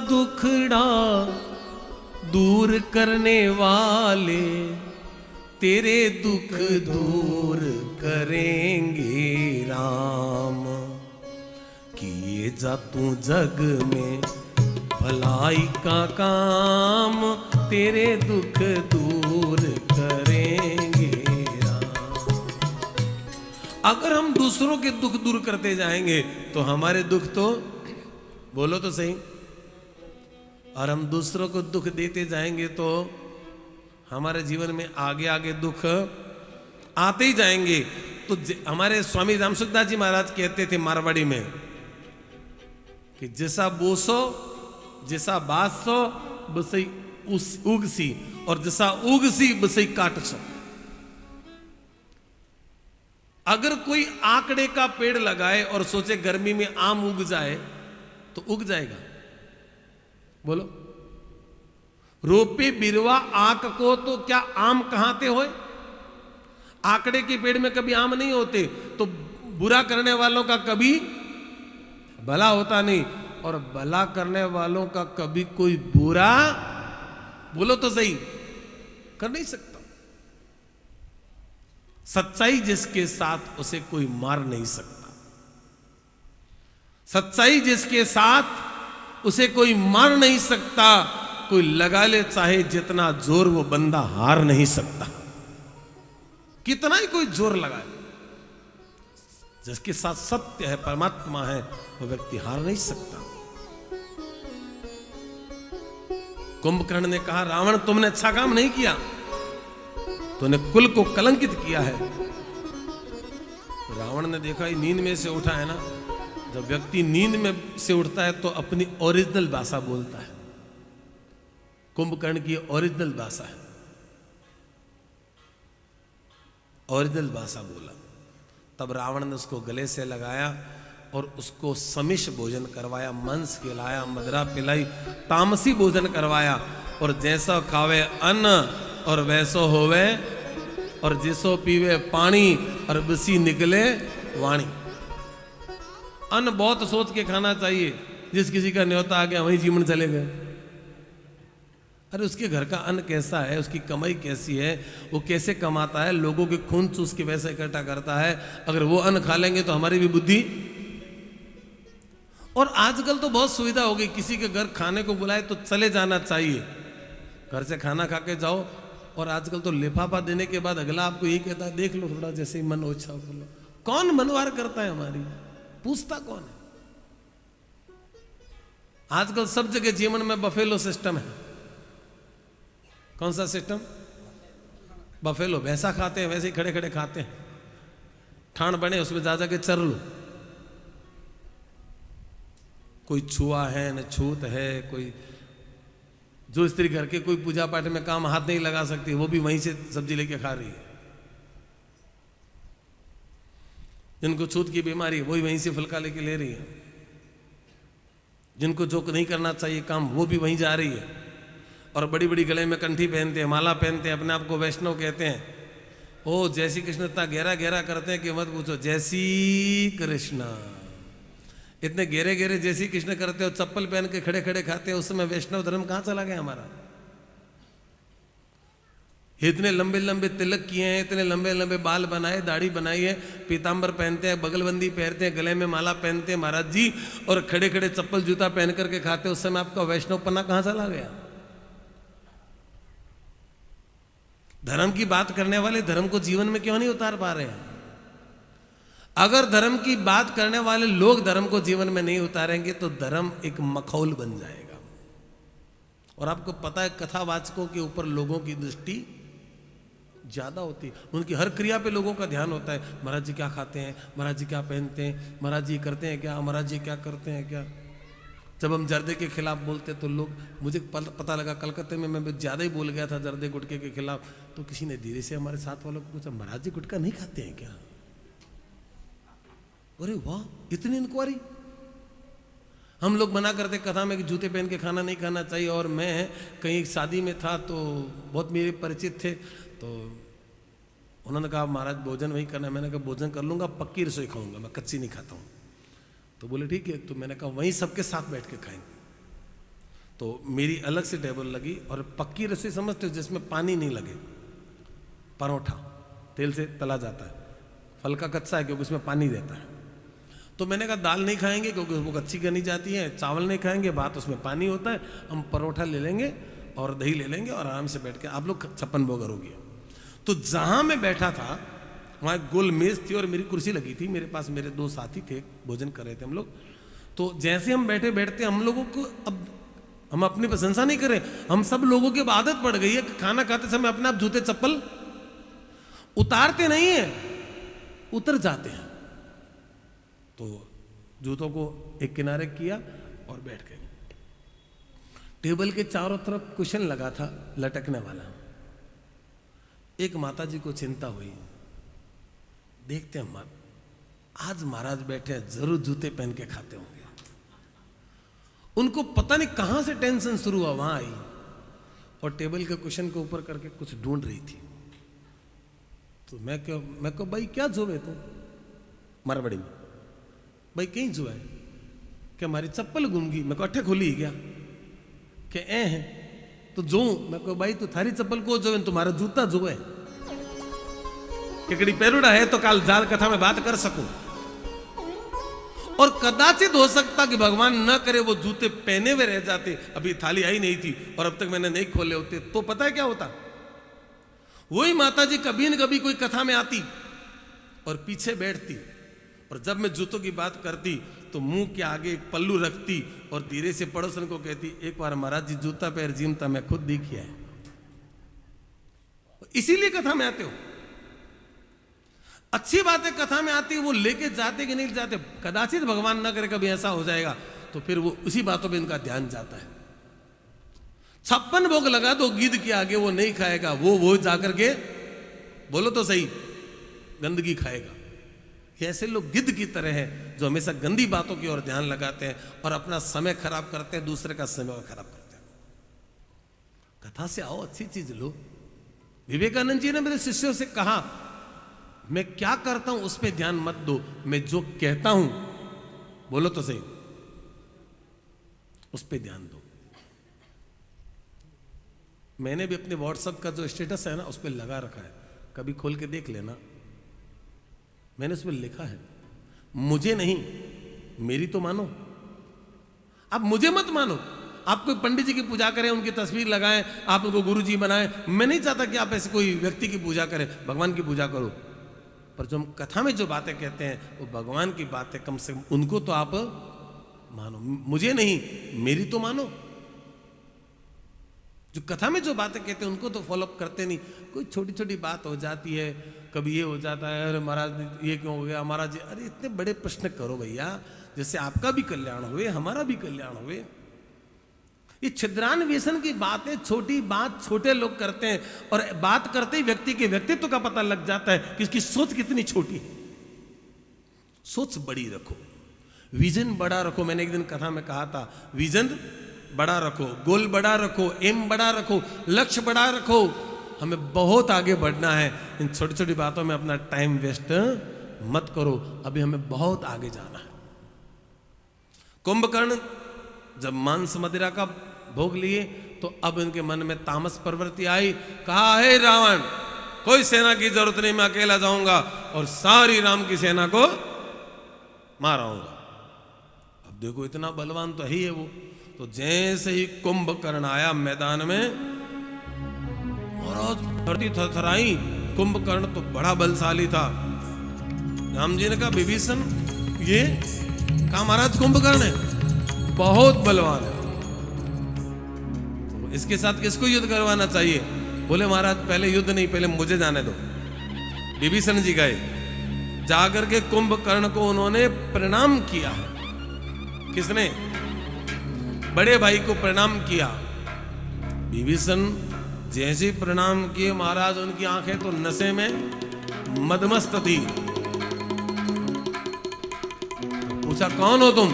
दुखड़ा दूर करने वाले तेरे दुख दूर करेंगे राम। किए जा तू जग में भलाई का काम तेरे दुख दूर करेंगे राम। अगर हम दूसरों के दुख दूर करते जाएंगे तो हमारे दुख तो, बोलो तो सही, और हम दूसरों को दुख देते जाएंगे तो हमारे जीवन में आगे आगे दुख आते ही जाएंगे। तो हमारे स्वामी रामसुखदास जी महाराज कहते थे मारवाड़ी में कि जैसा बोसो जैसा बासो बसई उस उगसी, और जैसा उगसी बसई काटसो। अगर कोई आकड़े का पेड़ लगाए और सोचे गर्मी में आम उग जाए तो उग जाएगा? बोलो। रोपे बिरवा आक को तो क्या आम कहाते होए? आकड़े के पेड़ में कभी आम नहीं होते, तो बुरा करने वालों का कभी भला होता नहीं, और भला करने वालों का कभी कोई बुरा, बोलो तो सही, कर नहीं सकता। सच्चाई जिसके साथ उसे कोई मार नहीं सकता, सच्चाई जिसके साथ उसे कोई मार नहीं सकता। कोई लगा ले चाहे जितना जोर, वो बंदा हार नहीं सकता, कितना ही कोई जोर लगाए। जिसके साथ सत्य है, परमात्मा है, वो व्यक्ति हार नहीं सकता। कुंभकर्ण ने कहा रावण तुमने अच्छा काम नहीं किया, तूने कुल को कलंकित किया है। रावण ने देखा ये नींद में से उठा है ना, जब व्यक्ति नींद में से उठता है तो अपनी ओरिजिनल भाषा बोलता है। कुंभकर्ण की ओरिजिनल भाषा है, ओरिजिनल भाषा बोला। तब रावण ने उसको गले से लगाया और उसको समिष भोजन करवाया, मांस खिलाया, मदरा पिलाई, तामसी भोजन करवाया। और जैसा खावे अन्न और वैसो होवे, और जैसो पीवे पानी और बसी निकले वाणी। अन्न बहुत सोच के खाना चाहिए। जिस किसी का न्योता आ गया वहीं जीवन चले गए। अरे उसके घर का अन्न कैसा है, उसकी कमाई कैसी है, वो कैसे कमाता है, लोगों के खून चूस के वैसे इकट्ठा करता है। अगर वो अन्न खा लेंगे तो हमारी भी बुद्धि। और आजकल तो बहुत सुविधा हो गई, किसी के घर खाने को बुलाए तो चले जाना चाहिए, घर से खाना खा के जाओ। और आजकल तो लिफाफा देने के बाद अगला आपको यही कहता है देख लो थोड़ा, जैसे ही मन ओछा कर लो। कौन मनवार करता है हमारी, पूछता कौन है? आजकल सब जगह जीवन में बफेलो सिस्टम है। कौन सा सिस्टम? बफेलो। वैसा खाते हैं वैसे ही खड़े खड़े खाते हैं। ठाण बने उसमें जा जाके चर लो। कोई छुआ है न छूत है, कोई जो स्त्री घर के कोई पूजा पाठ में काम हाथ नहीं लगा सकती, वो भी वहीं से सब्जी लेके खा रही है। जिनको छूत की बीमारी है वही वहीं से फुल्का लेके ले रही है। जिनको जो नहीं करना चाहिए काम, वो भी वहीं जा रही है। और बड़ी बड़ी गले में कंठी पहनते हैं, माला पहनते हैं, अपने आप को वैष्णव कहते हैं। ओ जय श्री कृष्ण इतना गहरा गहरा करते हैं कि मत पूछो। जय श्री कृष्ण इतने गहरे गहरे जय श्री कृष्ण करते हो, चप्पल पहन के खड़े खड़े खाते हो, उस समय वैष्णव धर्म कहां चला गया हमारा? इतने लंबे लंबे तिलक किए हैं, इतने लंबे लंबे बाल बनाए, दाढ़ी बनाई है, पीतांबर पहनते हैं, बगलबंदी पहनते हैं, गले में माला पहनते हैं महाराज जी, और खड़े खड़े चप्पल जूता पहन करके खाते, उस समय आपका वैष्णवपना कहां चला गया? धर्म की बात करने वाले धर्म को जीवन में क्यों नहीं उतार पा रहे हैं? अगर धर्म की बात करने वाले लोग धर्म को जीवन में नहीं उतारेंगे तो धर्म एक मखौल बन जाएगा। और आपको पता है कथावाचकों के ऊपर लोगों की दृष्टि ज्यादा होती है, उनकी हर क्रिया पे लोगों का ध्यान होता है। महाराज जी क्या खाते हैं, महाराज जी क्या पहनते हैं, महाराज जी करते हैं क्या, महाराज जी क्या करते हैं क्या। जब हम जर्दे के खिलाफ बोलते तो लोग, मुझे पता लगा कलकत्ते में मैं ज़्यादा ही बोल गया था जर्दे गुटखे के खिलाफ, तो किसी ने धीरे से हमारे साथ वालों को पूछा महाराज जी गुटखा नहीं खाते हैं क्या? अरे वाह, इतनी इंक्वायरी। हम लोग मना करते कथा में कि जूते पहन के खाना नहीं खाना चाहिए। और मैं कहीं शादी में था तो बहुत मेरे परिचित थे, तो उन्होंने कहा महाराज भोजन वही करना है। मैंने कहा भोजन कर लूँगा, पक्की रसोई खाऊंगा, मैं कच्ची नहीं खाता हूँ। तो बोले ठीक है। तो मैंने कहा वहीं सबके साथ बैठ के खाएंगे। तो मेरी अलग से टेबल लगी, और पक्की रस्सी समझते हो जिसमें पानी नहीं लगे, परोठा तेल से तला जाता है, फल का कच्चा है क्योंकि उसमें पानी रहता है। तो मैंने कहा दाल नहीं खाएंगे क्योंकि वो कच्ची गनी जाती है, चावल नहीं खाएंगे बात उसमें पानी होता है, हम परोठा ले लेंगे और दही ले लेंगे और आराम से बैठ के आप लोग 56 भोग करोगे। तो जहां मैं बैठा था वहां गोल मेज थी और मेरी कुर्सी लगी थी, मेरे पास मेरे 2 साथी थे, भोजन कर रहे थे हम लोग। तो जैसे हम बैठे बैठते हम लोगों को, अब हम अपनी प्रशंसा नहीं करें, हम सब लोगों की आदत पड़ गई है खाना खाते समय अपने आप जूते चप्पल उतारते नहीं है, उतर जाते हैं। तो जूतों को एक किनारे किया और बैठ गए। टेबल के चारों तरफ कुशन लगा था लटकने वाला। एक माता जी को चिंता हुई, देखते हैं आज महाराज बैठे हैं, जरूर जूते पहन के खाते होंगे। उनको पता नहीं कहां से टेंशन शुरू हुआ, वहां आई और टेबल के कुशन के ऊपर करके कुछ ढूंढ रही थी। तो मैं को भाई क्या जोवे तुम, मारवाड़ी में, भाई कहीं जो है क्या हमारी चप्पल गुम गई, मैं को अट्ठे खोली क्या कि ए है तो जो, मैं को भाई तू थारी चप्पल को जो है, तुम्हारा जूता जो है केकड़ी पेरुड़ा है तो काल जाल कथा में बात कर सकूं। और कदाचित हो सकता कि भगवान न करे वो जूते पहने हुए रह जाते, अभी थाली आई नहीं थी और अब तक मैंने नहीं खोले होते, तो पता है क्या होता, वही माता जी कभी न कभी कोई कथा में आती और पीछे बैठती, और जब मैं जूतों की बात करती तो मुंह के आगे एक पल्लू रखती और धीरे से पड़ोसन को कहती, एक बार महाराज जी जूता पैर जिमता मैं खुद दिखिया है। इसीलिए कथा में आते हो। अच्छी बातें कथा में आती है, वो लेके जाते कि नहीं जाते, कदाचित भगवान न करे कभी ऐसा हो जाएगा तो फिर वो उसी बातों पे इनका ध्यान जाता है। 56 भोग लगा दो गिद्ध के आगे, वो नहीं खाएगा, वो जाकर के बोलो तो सही गंदगी खाएगा। ऐसे लोग गिद्ध की तरह हैं जो हमेशा गंदी बातों की ओर ध्यान लगाते हैं और अपना समय खराब करते हैं, दूसरे का समय खराब करते हैं। कथा से आओ, अच्छी चीज लो। विवेकानंद जी ने मेरे शिष्यों से कहा, मैं क्या करता हूं उस पर ध्यान मत दो, मैं जो कहता हूं बोलो तो सही उस पर ध्यान दो। मैंने भी अपने व्हाट्सएप का जो स्टेटस है ना उस पर लगा रखा है, कभी खोल के देख लेना। मैंने उसमें लिखा है, मुझे नहीं मेरी तो मानो। आप मुझे मत मानो, आप कोई पंडित जी की पूजा करें, उनकी तस्वीर लगाएं, आप उनको गुरु जी बनाएं, मैं नहीं चाहता कि आप ऐसे कोई व्यक्ति की पूजा करें, भगवान की पूजा करो। पर जो हम कथा में जो बातें कहते हैं वो भगवान की बातें, कम से कम उनको तो आप मानो, मुझे नहीं मेरी तो मानो। जो कथा में जो बातें कहते हैं उनको तो फॉलो करते नहीं। कोई छोटी छोटी बात हो जाती है, कभी ये हो जाता है, अरे महाराज ये क्यों हो गया, महाराज जी, अरे इतने बड़े प्रश्न करो भैया, जैसे आपका भी कल्याण हुए हमारा भी कल्याण हुए। ये छिद्रान्वेषण की बातें, छोटी बात छोटे लोग करते हैं, और बात करते ही व्यक्ति के व्यक्तित्व का पता लग जाता है कि इसकी सोच कितनी छोटी है। सोच बड़ी रखो, विजन बड़ा रखो। मैंने एक दिन कथा में कहा था, विजन बड़ा रखो, गोल बड़ा रखो, एम बड़ा रखो, लक्ष्य बड़ा रखो। हमें बहुत आगे बढ़ना है, इन छोटी छोटी बातों में अपना टाइम वेस्ट मत करो, अभी हमें बहुत आगे जाना है। कुंभकर्ण जब मांस मदिरा का भोग लिए तो अब इनके मन में तामस प्रवृत्ति आई। कहा, हे रावण, कोई सेना की जरूरत नहीं, मैं अकेला जाऊंगा और सारी राम की सेना को माराऊंगा। अब देखो इतना बलवान तो ही है वो। तो जैसे ही कुंभकर्ण आया मैदान में, महाराज धरती थरथराई। कुंभकर्ण तो बड़ा बलशाली था। राम जी ने कहा, विभीषण ये कहा, महाराज कुंभकर्ण है, बहुत बलवान है, तो इसके साथ किसको युद्ध करवाना चाहिए? बोले महाराज पहले युद्ध नहीं, पहले मुझे जाने दो। विभीषण जी गए, जाकर के कुंभकर्ण को उन्होंने प्रणाम किया। किसने? बड़े भाई को प्रणाम किया। विभीषण जैसे प्रणाम किए, महाराज उनकी आंखें तो नशे में मदमस्त थी। तो पूछा, कौन हो तुम?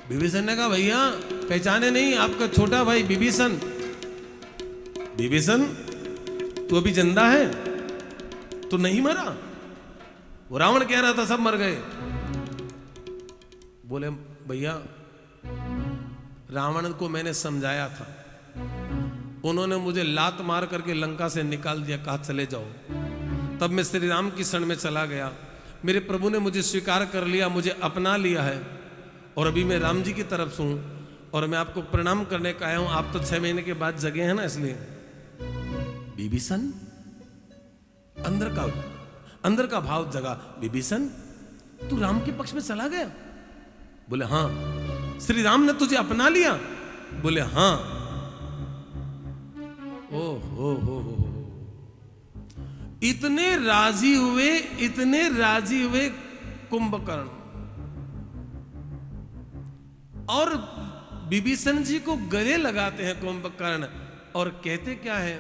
विभीषण ने कहा, भैया पहचाने नहीं, आपका छोटा भाई विभीषण। विभीषण तू अभी जिंदा है? तू नहीं मरा? वो रावण कह रहा था सब मर गए। बोले भैया रावण को मैंने समझाया था, उन्होंने मुझे लात मार करके लंका से निकाल दिया, कहा चले जाओ। तब मैं श्री राम की शरण में चला गया, मेरे प्रभु ने मुझे स्वीकार कर लिया, मुझे अपना लिया है, और अभी मैं राम जी की तरफ से हूं और मैं आपको प्रणाम करने का आया हूं। आप तो 6 महीने के बाद जगे हैं ना, इसलिए। विभीषण अंदर का भाव जगा, विभीषण तू राम के पक्ष में चला गया? बोले हां। श्री राम ने तुझे अपना लिया? बोले हां। ओ हो। इतने राजी हुए कुंभकर्ण, और विभीषण जी को गले लगाते हैं कुंभकर्ण, और कहते क्या है,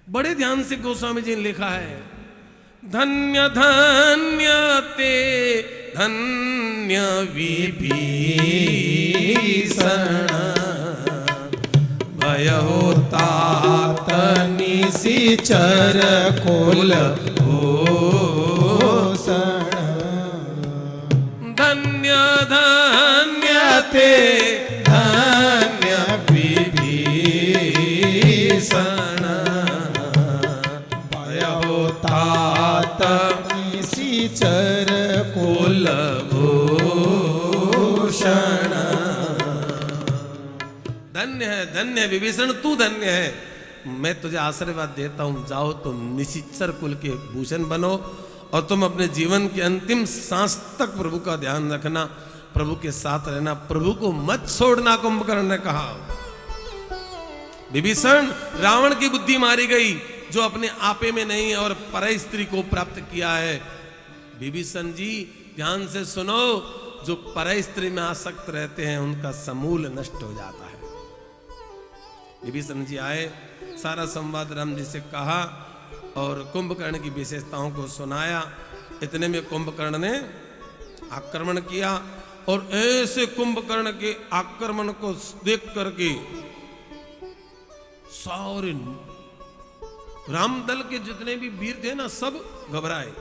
बड़े ध्यान से गोस्वामी जी ने लिखा है, धन्य धन्य ते धन्य विभीषण, भय होता निशिचर कुल भूषण, धन्य धन्य ते धन्य विभीषण, भय होता निशिचर कुल भूषण। धन्य है विभीषण, तू धन्य है। मैं तुझे आशीर्वाद देता हूं, जाओ तुम निशिचर कुल के भूषण बनो, और तुम अपने जीवन के अंतिम सांस तक प्रभु का ध्यान रखना, प्रभु के साथ रहना, प्रभु को मत छोड़ना। कुंभकर्ण ने कहा, विभीषण रावण की बुद्धि मारी गई, जो अपने आपे में नहीं और पर स्त्री को प्राप्त किया है। विभीषण जी ध्यान से सुनो, जो पर स्त्री में आसक्त रहते हैं उनका समूल नष्ट हो जाता है। विभीषण जी आए, सारा संवाद राम जी से कहा और कुंभकर्ण की विशेषताओं को सुनाया। इतने में कुंभकर्ण ने आक्रमण किया, और ऐसे कुंभकर्ण के आक्रमण को देख करके सारे रामदल के जितने भी वीर थे ना, सब घबराए।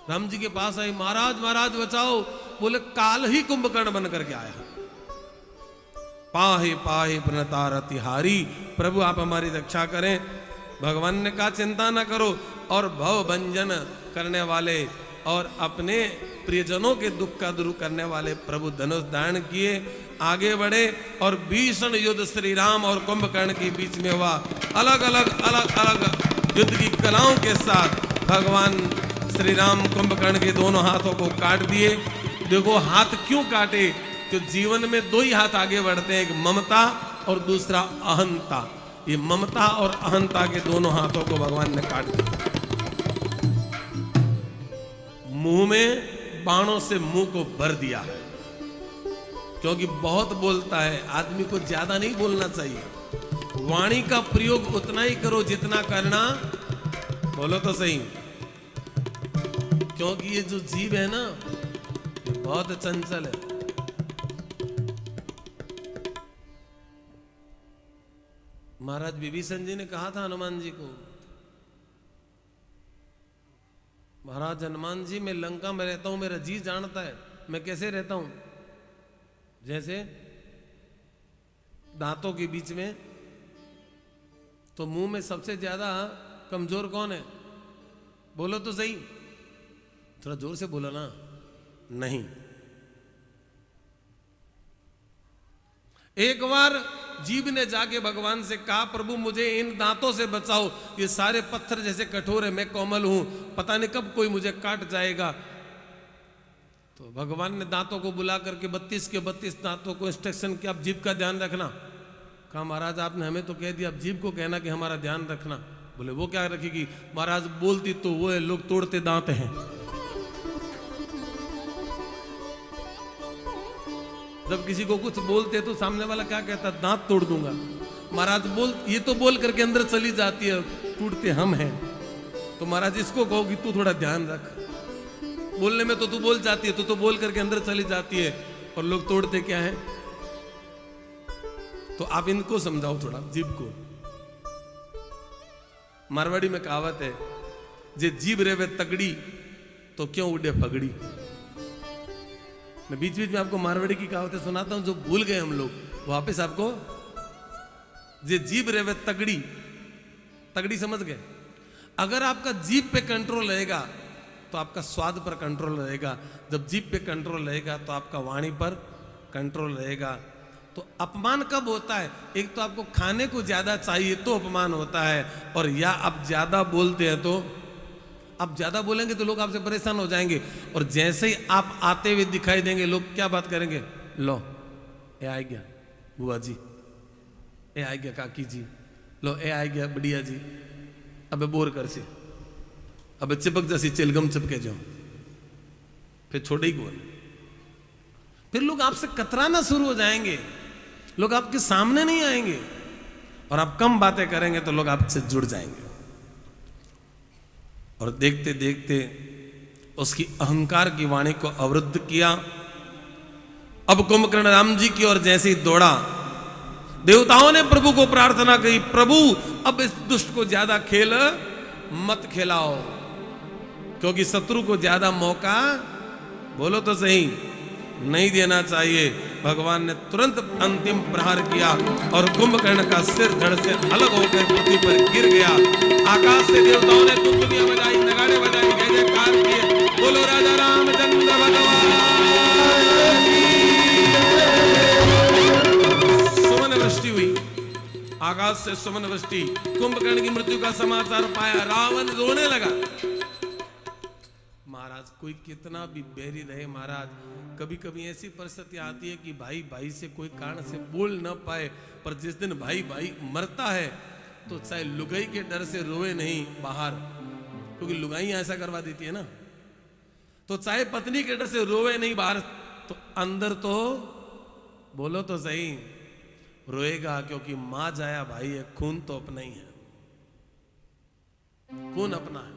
राम जी के पास आए, महाराज बचाओ। बोले काल ही कुंभकर्ण बन करके आया। पाहे पाहे प्रणतारतिहारी, प्रभु आप हमारी रक्षा करें। भगवान ने कहा चिंता न करो, और भव भंजन करने वाले और अपने प्रियजनों के दुख का दूर करने वाले प्रभु धनुष धारण किए, आगे बढ़े, और भीषण युद्ध श्री राम और कुंभकर्ण के बीच में हुआ। अलग अलग युद्ध की कलाओं के साथ भगवान श्री राम कुंभकर्ण के दोनों हाथों को काट दिए। देखो हाथ क्यों काटे, तो जीवन में 2 ही हाथ आगे बढ़ते हैं, एक ममता और दूसरा अहंता। ये ममता और अहंता के दोनों हाथों को भगवान ने काट दिया। मुंह में बाणों से मुंह को भर दिया है, क्योंकि बहुत बोलता है, आदमी को ज्यादा नहीं बोलना चाहिए। वाणी का प्रयोग उतना ही करो जितना करना, बोलो तो सही, क्योंकि ये जो जीव है ना, ये बहुत चंचल है। महाराज विभीषण जी ने कहा था हनुमान जी को, महाराज हनुमान जी मैं लंका में रहता हूं, मेरा जी जानता है मैं कैसे रहता हूं। जैसे दांतों के बीच में, तो मुंह में सबसे ज्यादा कमजोर कौन है, बोलो तो सही, थोड़ा जोर से बोलो ना। नहीं, एक बार जीव ने जाके भगवान से कहा, प्रभु मुझे इन दांतों से बचाओ, ये सारे पत्थर जैसे कठोर है, मैं कोमल हूं, पता नहीं कब कोई मुझे काट जाएगा। तो भगवान ने दांतों को बुला करके 32 के 32 दांतों को इंस्ट्रक्शन किया, आप जीभ का ध्यान रखना। कहा महाराज आपने हमें तो कह दिया, अब जीभ को कहना कि हमारा ध्यान रखना। बोले वो क्या रखेगी महाराज, बोलती तो वो है, लोग तोड़ते दांत हैं। जब किसी को कुछ बोलते तो सामने वाला क्या कहता, दांत तोड़ दूंगा। महाराज ये तो बोल करके अंदर चली जाती है, टूटते हम हैं। तो महाराज इसको कहो कि तू थोड़ा ध्यान रख, बोलने में तो तू बोल जाती है, तो बोल करके अंदर चली जाती है, और लोग तोड़ते क्या है। तो आप इनको समझाओ थोड़ा, जीभ को। मारवाड़ी में कहावत है, जे जीभ रेवे तगड़ी तो क्यों उड़े पगड़ी। मैं बीच बीच में आपको मारवाड़ी की कहावतें सुनाता हूं जो भूल गए हम लोग, वापस आपको। जे जीभ रहे तगड़ी, तगड़ी समझ गए? अगर आपका जीभ पे कंट्रोल रहेगा तो आपका स्वाद पर कंट्रोल रहेगा, जब जीभ पे कंट्रोल रहेगा तो आपका वाणी पर कंट्रोल रहेगा। तो अपमान कब होता है? एक तो आपको खाने को ज्यादा चाहिए तो अपमान होता है, और या आप ज्यादा बोलते हैं तो, आप ज्यादा बोलेंगे तो लोग आपसे परेशान हो जाएंगे, और जैसे ही आप आते हुए दिखाई देंगे लोग क्या बात करेंगे? लो ये आ गया बुआ जी, ये आ गया काकी जी, लो ये आ गया बढ़िया जी, अबे बोर कर से, अबे चिपक जैसी चिलगम चिपके जाओ, फिर छोड़े ही कौन? फिर लोग आपसे कतराना शुरू हो जाएंगे, लोग आपके सामने नहीं आएंगे, और आप कम बातें करेंगे तो लोग आपसे जुड़ जाएंगे। और देखते देखते उसकी अहंकार की वाणी को अवरुद्ध किया। अब कुंभकर्ण राम जी की ओर जैसे ही दौड़ा, देवताओं ने प्रभु को प्रार्थना की, प्रभु अब इस दुष्ट को ज्यादा खेल मत खिलाओ, क्योंकि शत्रु को ज्यादा मौका, बोलो तो सही, नहीं देना चाहिए। भगवान ने तुरंत अंतिम प्रहार किया और कुंभकर्ण का सिर धड़ से अलग होकर पृथ्वी पर गिर गया। आकाश से देवताओं ने तुतलियां बजाई, नगाड़े बजाई, जय जयकार किए, बोलो राजा रामचंद्र भगवान। सुमन वृष्टि हुई, आकाश से सुमन वृष्टि। कुंभकर्ण की मृत्यु का समाचार पाया, रावण रोने लगा। महाराज कोई कितना भी बैरी रहे महाराज, कभी कभी ऐसी परिस्थिति आती है कि भाई भाई से कोई कारण से बोल ना पाए, पर जिस दिन भाई भाई मरता है तो चाहे लुगाई के डर से रोए नहीं बाहर, क्योंकि लुगाई ऐसा करवा देती है ना, तो चाहे पत्नी के डर से रोए नहीं बाहर, तो अंदर तो बोलो तो सही रोएगा, क्योंकि मां जाया भाई है, खून तो अपना ही है, खून अपना है।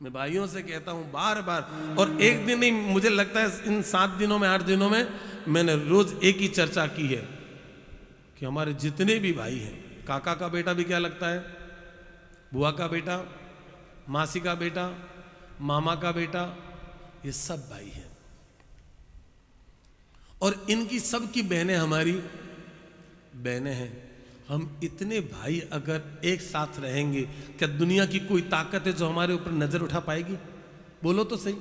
मैं भाइयों से कहता हूं बार बार, और एक दिन नहीं, मुझे लगता है इन 7 दिनों में 8 दिनों में मैंने रोज एक ही चर्चा की है कि हमारे जितने भी भाई हैं, काका का बेटा भी क्या लगता है, बुआ का बेटा, मासी का बेटा, मामा का बेटा, ये सब भाई हैं, और इनकी सबकी बहनें हमारी बहनें हैं। हम इतने भाई अगर एक साथ रहेंगे, क्या दुनिया की कोई ताकत है जो हमारे ऊपर नजर उठा पाएगी? बोलो तो सही।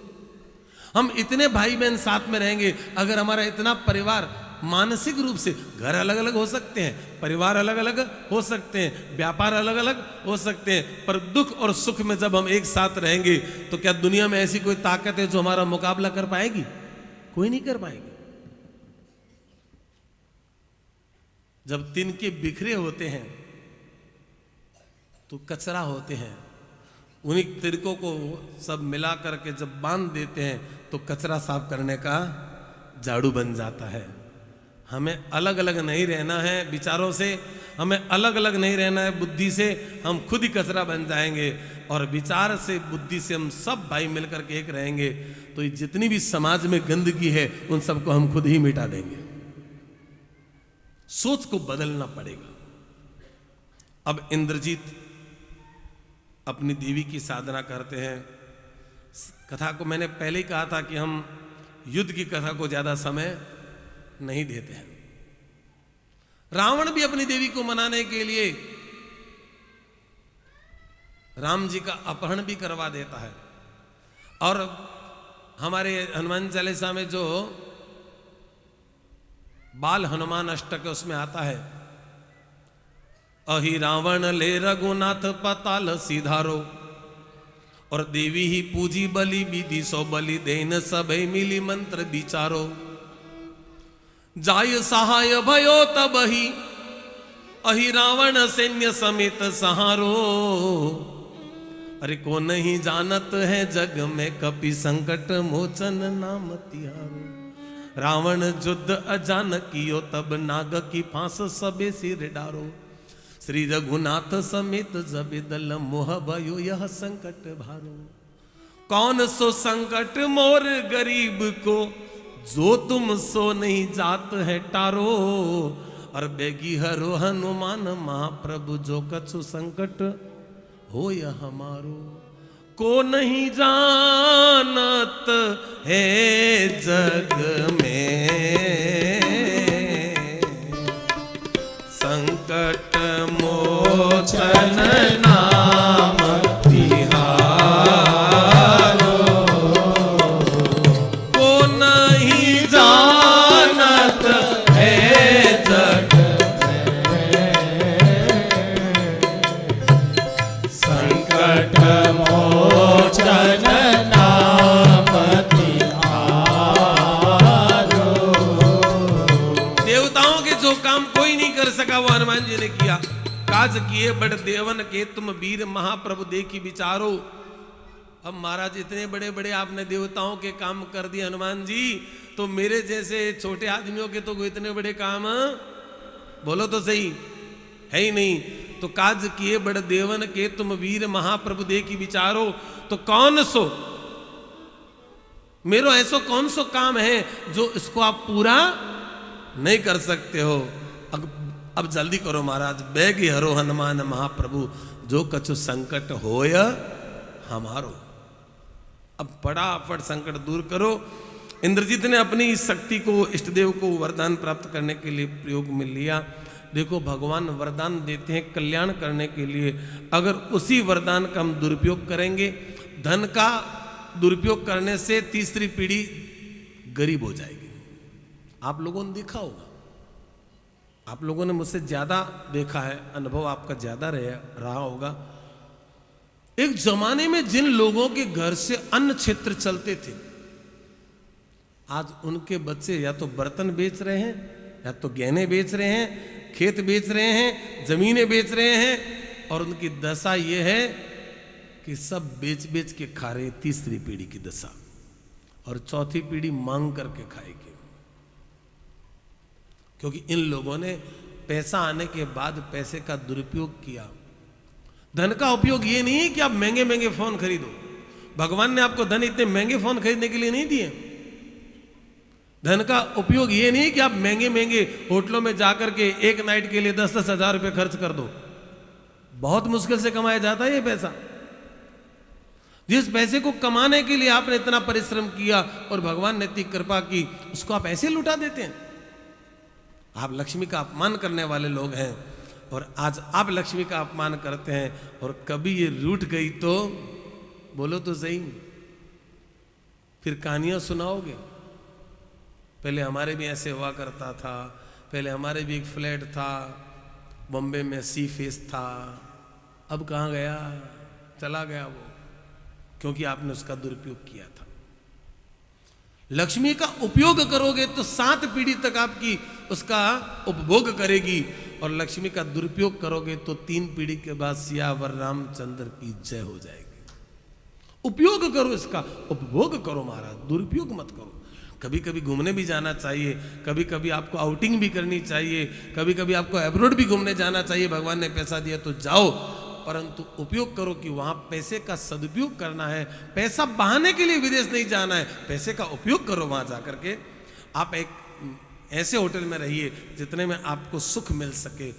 हम इतने भाई बहन साथ में रहेंगे, अगर हमारा इतना परिवार मानसिक रूप से, घर अलग अलग हो सकते हैं, परिवार अलग अलग हो सकते हैं, व्यापार अलग अलग हो सकते हैं, पर दुख और सुख में जब हम एक साथ रहेंगे तो क्या दुनिया में ऐसी कोई ताकत है जो हमारा मुकाबला कर पाएगी? कोई नहीं कर पाएगी। जब तिनके बिखरे होते हैं तो कचरा होते हैं, उन्हीं तिनकों को सब मिला करके जब बांध देते हैं तो कचरा साफ करने का झाड़ू बन जाता है। हमें अलग अलग नहीं रहना है विचारों से, हमें अलग अलग नहीं रहना है बुद्धि से, हम खुद ही कचरा बन जाएंगे, और विचार से बुद्धि से हम सब भाई मिलकर के एक रहेंगे, तो ये जितनी भी समाज में गंदगी है उन सबको हम खुद ही मिटा देंगे। सोच को बदलना पड़ेगा। अब इंद्रजीत अपनी देवी की साधना करते हैं। कथा को मैंने पहले ही कहा था कि हम युद्ध की कथा को ज्यादा समय नहीं देते हैं। रावण भी अपनी देवी को मनाने के लिए राम जी का अपहरण भी करवा देता है, और हमारे हनुमान चालीसा में जो बाल हनुमान अष्टक है उसमें आता है, अहि रावण ले रघुनाथ पताल सीधारो, और देवी ही पूजी बलि विधि सो बलि देन सभे मिली मंत्र विचारो, जाय सहाय भयो तब ही अहि रावण सैन्य समेत सहारो, अरे को नहीं जानत है जग में कपि संकट मोचन नाम तिहारो, रावण युद्ध अजान कियो तब नाग की फांस सबे सिर डारो, श्री रघुनाथ समेत जबे दल मोह भयो यह संकट भारो, कौन सो संकट मोर गरीब को जो तुम सो नहीं जात है टारो, और बेगी हरो हनुमान महाप्रभु जो कछु संकट हो यह हमारो, को नहीं जानत है जग में, संकट मोचन नाम तिहारो, को नहीं जानत है जग में, संकट मोचन नाम तिहारो। देवताओं के जो काम कोई नहीं कर सका वो हनुमान जी ने किया। काज किए बड़ देवन के तुम वीर महाप्रभु देखी विचारो। अब महाराज इतने बड़े बड़े आपने देवताओं के काम कर दिए हनुमान जी, तो मेरे जैसे छोटे आदमियों के तो इतने बड़े काम बोलो तो सही है ही नहीं। तो काज किए बड़ देवन के तुम वीर महाप्रभु देखी विचारो, तो कौन सो मेरो ऐसो कौन सो काम है जो इसको आप पूरा नहीं कर सकते हो। अब जल्दी करो महाराज, बैग हरो हनुमान महाप्रभु, जो कछु संकट होय हमारो। अब फटाफट संकट दूर करो। इंद्रजीत ने अपनी इस शक्ति को इष्टदेव को वरदान प्राप्त करने के लिए प्रयोग में लिया। देखो भगवान वरदान देते हैं कल्याण करने के लिए, अगर उसी वरदान का हम दुरुपयोग करेंगे, धन का दुरुपयोग करने से तीसरी पीढ़ी गरीब हो जाएगी। आप लोगों ने देखा होगा, आप लोगों ने मुझसे ज्यादा देखा है, अनुभव आपका ज्यादा रहा होगा। एक जमाने में जिन लोगों के घर से अन्न क्षेत्र चलते थे, आज उनके बच्चे या तो बर्तन बेच रहे हैं, या तो गहने बेच रहे हैं, खेत बेच रहे हैं, जमीनें बेच रहे हैं, और उनकी दशा यह है कि सब बेच बेच के खा रहे। तीसरी पीढ़ी की दशा, और चौथी पीढ़ी मांग करके खाएगी। क्योंकि इन लोगों ने पैसा आने के बाद पैसे का दुरुपयोग किया। धन का उपयोग ये नहीं है कि आप महंगे महंगे फोन खरीदो। भगवान ने आपको धन इतने महंगे फोन खरीदने के लिए नहीं दिए। धन का उपयोग ये नहीं कि आप महंगे महंगे होटलों में जाकर के एक नाइट के लिए 10-10 हजार रुपए खर्च कर दो। बहुत मुश्किल से कमाया जाता है ये पैसा। जिस पैसे को कमाने के लिए आपने इतना परिश्रम किया और भगवान ने इतनी कृपा की, उसको आप ऐसे लुटा देते हैं। आप लक्ष्मी का अपमान करने वाले लोग हैं, और आज आप लक्ष्मी का अपमान करते हैं, और कभी ये रूठ गई तो बोलो तो सही, फिर कहानियां सुनाओगे। पहले हमारे भी ऐसे हुआ करता था, पहले हमारे भी एक फ्लैट था बॉम्बे में, सी फेस था, अब कहाँ गया, चला गया वो, क्योंकि आपने उसका दुरुपयोग किया था। लक्ष्मी का उपयोग करोगे तो 7 पीढ़ी तक आपकी उसका उपभोग करेगी, और लक्ष्मी का दुरुपयोग करोगे तो 3 पीढ़ी के बाद सियावर रामचंद्र की जय हो जाएगी। उपयोग करो, इसका उपभोग करो महाराज, दुरुपयोग मत करो। कभी कभी घूमने भी जाना चाहिए, कभी कभी आपको आउटिंग भी करनी चाहिए, कभी कभी आपको अब्रॉड भी घूमने जाना चाहिए। भगवान ने पैसा दिया तो जाओ, परंतु उपयोग करो कि वहां पैसे का सदुपयोग करना है। पैसा बहाने के लिए विदेश नहीं जाना है, पैसे का उपयोग करो वहां जाकर के। आप एक ऐसे होटल में रहिए जितने में आपको सुख मिल सके।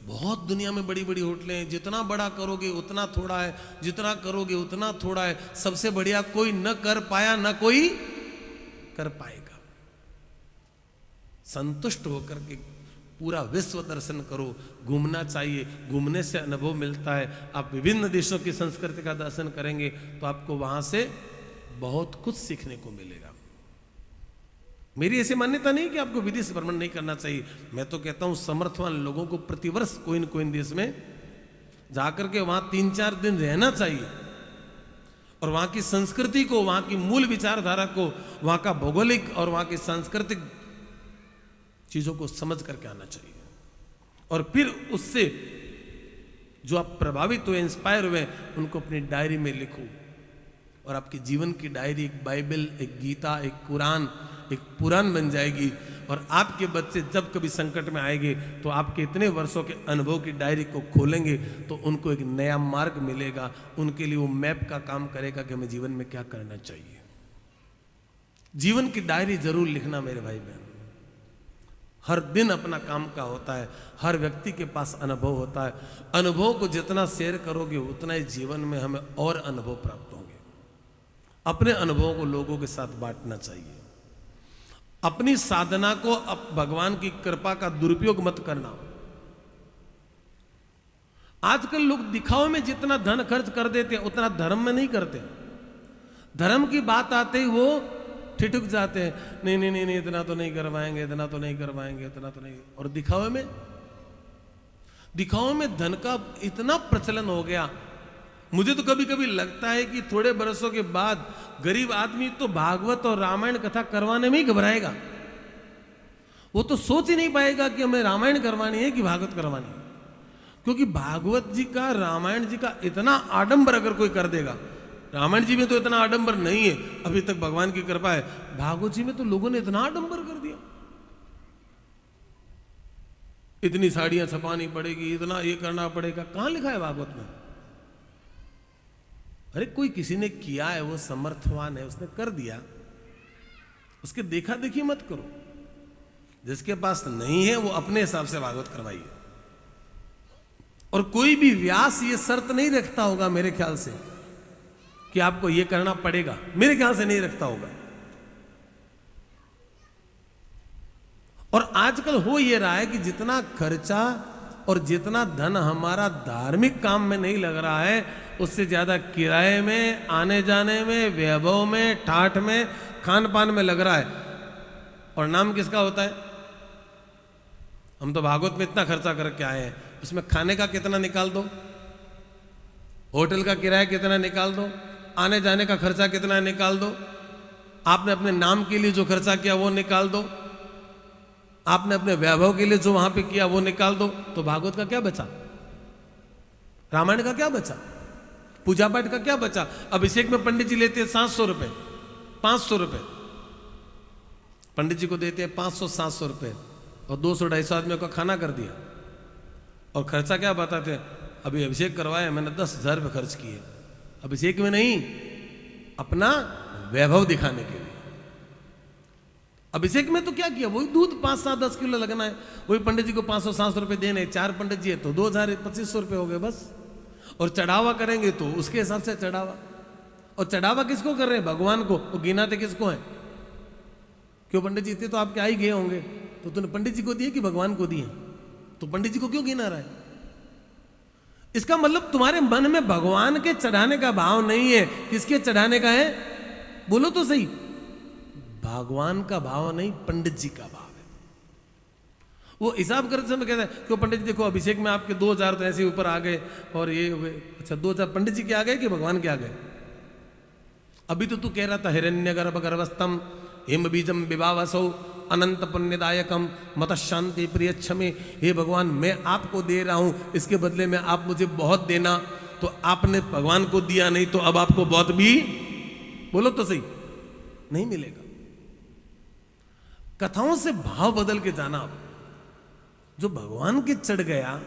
बहुत दुनिया में बड़ी बड़ी होटलें हैं, जितना बड़ा करोगे उतना थोड़ा है, जितना करोगे उतना थोड़ा है। सबसे बढ़िया कोई न कर पाया न कोई कर पाएगा। संतुष्ट होकर के पूरा विश्व दर्शन करो। घूमना चाहिए, घूमने से अनुभव मिलता है। आप विभिन्न देशों की संस्कृति का दर्शन करेंगे तो आपको वहां से बहुत कुछ सीखने को मिलेगा। मेरी ऐसी मान्यता नहीं कि आपको विदेश भ्रमण नहीं करना चाहिए। मैं तो कहता हूं समर्थवान लोगों को प्रतिवर्ष कोई न कोई देश में जाकर के वहां 3-4 दिन रहना चाहिए, और वहां की संस्कृति को, वहां की मूल विचारधारा को, वहां का भौगोलिक और वहां की सांस्कृतिक चीजों को समझ करके आना चाहिए। और फिर उससे जो आप प्रभावित हुए, इंस्पायर हुए, उनको अपनी डायरी में लिखो। और आपके जीवन की डायरी एक बाइबल, एक गीता, एक कुरान, एक पुराण बन जाएगी। और आपके बच्चे जब कभी संकट में आएंगे तो आपके इतने वर्षों के अनुभव की डायरी को खोलेंगे तो उनको एक नया मार्ग मिलेगा। उनके लिए वो मैप का काम करेगा कि हमें जीवन में क्या करना चाहिए। जीवन की डायरी जरूर लिखना मेरे भाई बहन। हर दिन अपना काम का होता है, हर व्यक्ति के पास अनुभव होता है। अनुभव को जितना शेयर करोगे उतना ही जीवन में हमें और अनुभव प्राप्त होंगे। अपने अनुभवों को लोगों के साथ बांटना चाहिए। अपनी साधना को भगवान की कृपा का दुरुपयोग मत करना। आजकल लोग दिखावे में जितना धन खर्च कर देते हैं उतना धर्म में नहीं करते। धर्म की बात आते ही वो ठिठुक जाते हैं, नहीं नहीं नहीं नहीं इतना तो नहीं करवाएंगे, इतना तो नहीं करवाएंगे, इतना तो नहीं। और दिखावे में धन का इतना प्रचलन हो गया। मुझे तो कभी कभी लगता है कि थोड़े बरसों के बाद गरीब आदमी तो भागवत और रामायण कथा करवाने में ही घबराएगा। वो तो सोच ही नहीं पाएगा कि हमें रामायण करवानी है कि भागवत करवानी है, क्योंकि भागवत जी का रामायण जी का इतना आडंबर अगर कोई कर देगा, रामायण जी में तो इतना आडंबर नहीं है, अभी तक भगवान की कृपा है। भागवत जी में तो लोगों ने इतना आडंबर कर दिया, इतनी साड़ियां छपानी पड़ेगी, इतना ये करना पड़ेगा। कहां लिखा है भागवत में? अरे कोई किसी ने किया है, वो समर्थवान है, उसने कर दिया, उसके देखा देखी मत करो। जिसके पास नहीं है वो अपने हिसाब से भागवत करवाइए। और कोई भी व्यास ये शर्त नहीं रखता होगा मेरे ख्याल से कि आपको ये करना पड़ेगा, मेरे ख्याल से नहीं रखता होगा। और आजकल हो ये रहा है कि जितना खर्चा और जितना धन हमारा धार्मिक काम में नहीं लग रहा है, उससे ज्यादा किराए में, आने जाने में, वैभव में, ठाठ में, खान पान में लग रहा है। और नाम किसका होता है? हम तो भागवत में इतना खर्चा करके आए हैं, उसमें खाने का कितना निकाल दो, होटल का किराया कितना निकाल दो, आने जाने का खर्चा कितना निकाल दो, आपने अपने नाम के लिए जो खर्चा किया वो निकाल दो, आपने अपने वैभव के लिए जो वहां पे किया वो निकाल दो, तो भागवत का क्या बचा? रामायण का क्या बचा? पूजा पाठ का क्या बचा? अभिषेक में पंडित जी लेते हैं 700 रुपए, 500 रुपए पंडित जी को देते हैं, 500-700 रुपए, और 200-250 आदमियों का खाना कर दिया। और खर्चा क्या बताते हैं? अभी अभिषेक करवाया मैंने 10,000 रुपये खर्च किए। अभिषेक में नहीं, अपना वैभव दिखाने के लिए। अभिषेक में तो क्या किया? वही दूध 5-7-10 किलो लगना है, वही पंडित जी को 500-700 रुपए देने, 4 पंडित जी है तो 2,000-2,500 रुपए हो गए बस। और चढ़ावा करेंगे तो उसके हिसाब से चढ़ावा। और चढ़ावा किसको कर रहे हैं? भगवान को। वो गिनाते किसको है? क्यों पंडित जी इतने तो आपके आ ही गए होंगे, तो तूने पंडित जी को दिए कि भगवान को दिए? तो पंडित जी को क्यों गिना रहा है? इसका मतलब तुम्हारे मन में भगवान के चढ़ाने का भाव नहीं है। किसके चढ़ाने का है? बोलो तो सही। भगवान का भाव नहीं, पंडित जी का भाव है। वो हिसाब करते समय कहता है क्यों पंडित जी देखो अभिषेक में आपके 2,000 तो ऐसे ऊपर आ गए, और ये हो गए। अच्छा 2,000 पंडित जी के आ गए कि भगवान के आ गए? अभी तो तू कह रहा था हिरण्य गर्भ गर्भस्तम हिम बीजम विभावसौ अनंत पुण्यदायकम मत शांति प्रिय क्षमे। हे भगवान मैं आपको दे रहा हूं, इसके बदले में आप मुझे बहुत देना। तो आपने भगवान को दिया नहीं, तो अब आपको बहुत भी, बोलो तो सही, नहीं मिलेगा। कथाओं से भाव बदल के जाना। आप जो भगवान के चढ़ गया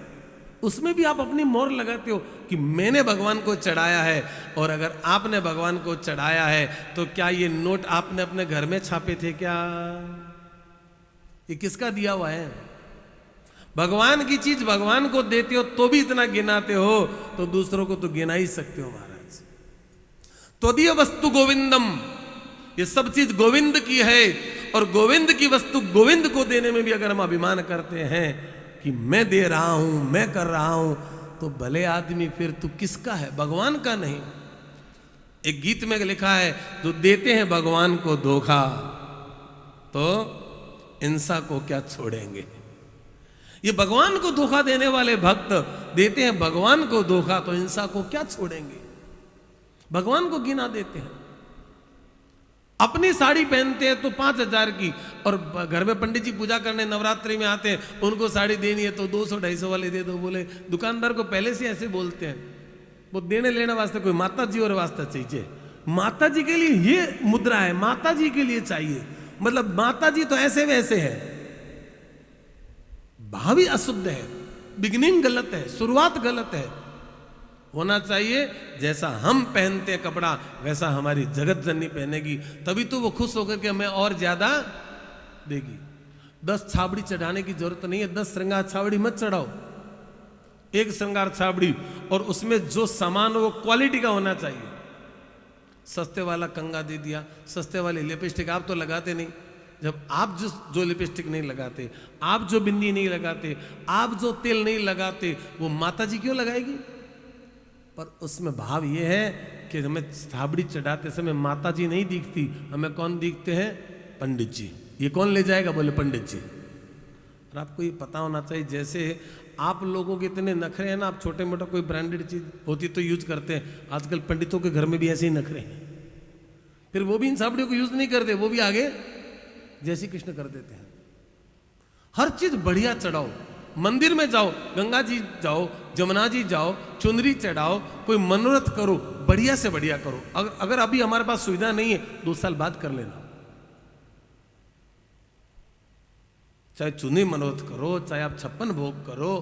उसमें भी आप अपनी मोहर लगाते हो कि मैंने भगवान को चढ़ाया है। और अगर आपने भगवान को चढ़ाया है तो क्या ये नोट आपने अपने घर में छापे थे क्या? ये किसका दिया हुआ है? भगवान की चीज भगवान को देते हो तो भी इतना गिनाते हो, तो दूसरों को तो गिना ही सकते हो महाराज। त्वदीय वस्तु गोविंदम, ये सब चीज गोविंद की है। और गोविंद की वस्तु गोविंद को देने में भी अगर हम अभिमान करते हैं कि मैं दे रहा हूं, मैं कर रहा हूं, तो भले आदमी फिर तू किसका है? भगवान का नहीं। एक गीत में लिखा है जो देते हैं भगवान को धोखा, तो इंसा को क्या छोड़ेंगे। ये भगवान को धोखा देने वाले भक्त देते हैं भगवान को धोखा, तो इंसा को क्या छोड़ेंगे। भगवान को गिना देते हैं। अपनी साड़ी पहनते हैं तो 5,000 की, और घर में पंडित जी पूजा करने नवरात्रि में आते हैं, उनको साड़ी देनी है तो 200-250 वाले दे दो। बोले दुकानदार को पहले से ऐसे बोलते हैं, वो देने लेने वास्ते कोई माता जी और वास्ता चाहिए। माता जी के लिए ये मुद्रा है, माता जी के लिए चाहिए, मतलब माता जी तो ऐसे वैसे है। भाव ही अशुद्ध है, बिगिनिंग गलत है, शुरुआत गलत है। होना चाहिए जैसा हम पहनते हैं कपड़ा वैसा हमारी जगत जननी पहनेगी, तभी तो वो खुश होकर के हमें और ज्यादा देगी। 10 छाबड़ी चढ़ाने की जरूरत नहीं है, 10 श्रृंगार छाबड़ी मत चढ़ाओ, एक श्रृंगार छाबड़ी, और उसमें जो सामान वो क्वालिटी का होना चाहिए। सस्ते वाला कंघा दे दिया, सस्ते वाली लिपस्टिक आप तो लगाते नहीं। जब आप जो लिपस्टिक नहीं लगाते, आप जो बिंदी नहीं लगाते, आप जो तेल नहीं लगाते, वो माता जी क्यों लगाएगी? पर उसमें भाव ये है कि हमें छाबड़ी चढ़ाते समय माता जी नहीं दिखती, हमें कौन दिखते हैं? पंडित जी। ये कौन ले जाएगा? बोले पंडित जी। और आपको ये पता होना चाहिए, जैसे आप लोगों के इतने नखरे हैं ना, आप छोटे मोटा कोई ब्रांडेड चीज होती तो यूज करते हैं, आजकल पंडितों के घर में भी ऐसे ही नखरे हैं। फिर वो भी इन छाबड़ियों को यूज नहीं करते, वो भी आगे जय श्री कृष्ण कर देते हैं। हर चीज बढ़िया चढ़ाओ, मंदिर में जाओ, गंगा जी जाओ, जमुना जी जाओ, चुनरी चढ़ाओ, कोई मनोरथ करो, बढ़िया से बढ़िया करो। अगर अभी हमारे पास सुविधा नहीं है, 2 साल बाद कर लेना। चाहे चुनी मनोरथ करो, चाहे आप 56 भोग करो,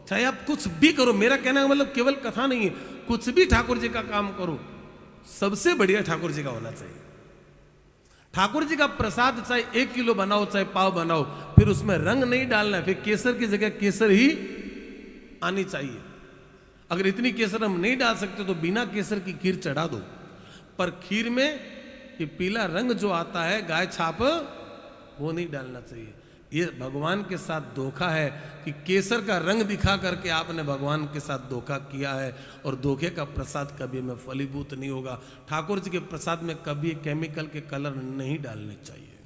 चाहे आप कुछ भी करो। मेरा कहना का मतलब केवल कथा नहीं है, कुछ भी ठाकुर जी का काम करो, सबसे बढ़िया ठाकुर जी का होना चाहिए। ठाकुर जी का प्रसाद चाहे 1 किलो बनाओ, चाहे पाव बनाओ, फिर उसमें रंग नहीं डालना है, फिर केसर की जगह केसर ही आनी चाहिए। अगर इतनी केसर हम नहीं डाल सकते तो बिना केसर की खीर चढ़ा दो, पर खीर में ये पीला रंग जो आता है, गाय छाप, वो नहीं डालना चाहिए। ये भगवान के साथ धोखा है कि केसर का रंग दिखा करके आपने भगवान के साथ धोखा किया है, और धोखे का प्रसाद कभी में फलीभूत नहीं होगा। ठाकुर जी के प्रसाद में कभी केमिकल के कलर नहीं डालने चाहिए।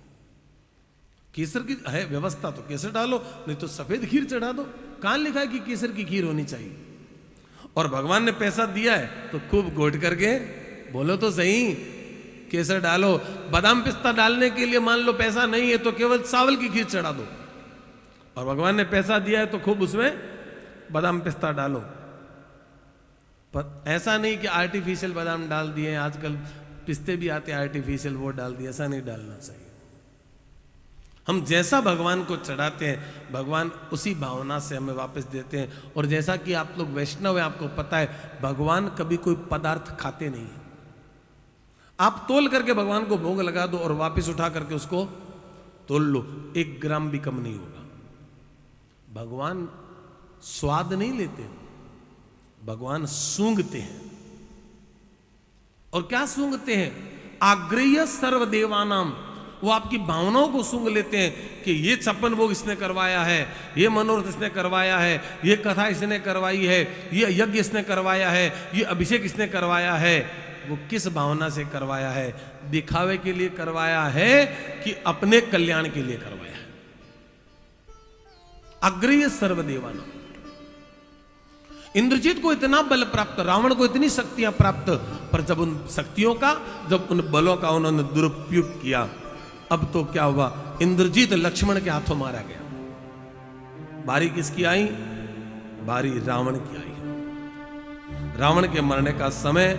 केसर की है व्यवस्था तो केसर डालो, नहीं तो सफेद खीर चढ़ा दो। कहां लिखा है कि केसर की खीर होनी चाहिए? और भगवान ने पैसा दिया है तो खूब घोट करके बोलो तो सही, केसर डालो। बादाम पिस्ता डालने के लिए मान लो पैसा नहीं है तो केवल चावल की खीर चढ़ा दो, और भगवान ने पैसा दिया है तो खूब उसमें बादाम पिस्ता डालो। पर ऐसा नहीं कि आर्टिफिशियल बादाम डाल दिए, आजकल पिस्ते भी आते हैं आर्टिफिशियल, वो डाल दिए, ऐसा नहीं डालना चाहिए। हम जैसा भगवान को चढ़ाते हैं, भगवान उसी भावना से हमें वापस देते हैं। और जैसा कि आप लोग वैष्णव हैं, आपको पता है भगवान कभी कोई पदार्थ खाते नहीं है। आप तोल करके भगवान को भोग लगा दो और वापस उठा करके उसको तोल लो, 1 ग्राम भी कम नहीं होगा। भगवान स्वाद नहीं लेते, भगवान सूंघते हैं। और क्या सूंघते हैं? आग्रह्य सर्वदेवानाम, वो आपकी भावनाओं को सूंघ लेते हैं कि ये 56 भोग इसने करवाया है, ये मनोरथ इसने करवाया है, ये कथा इसने करवाई है, ये यज्ञ इसने करवाया है, ये अभिषेक इसने करवाया है। वो किस भावना से करवाया है? दिखावे के लिए करवाया है कि अपने कल्याण के लिए करवाया है? अग्रह्य सर्वदेवानाम। इंद्रजीत को इतना बल प्राप्त, रावण को इतनी शक्तियां प्राप्त, पर जब उन शक्तियों का, जब उन बलों का उन्होंने दुरुपयोग किया, अब तो क्या हुआ? इंद्रजीत लक्ष्मण के हाथों मारा गया। बारी किसकी आई? बारी रावण की आई। रावण के मरने का समय,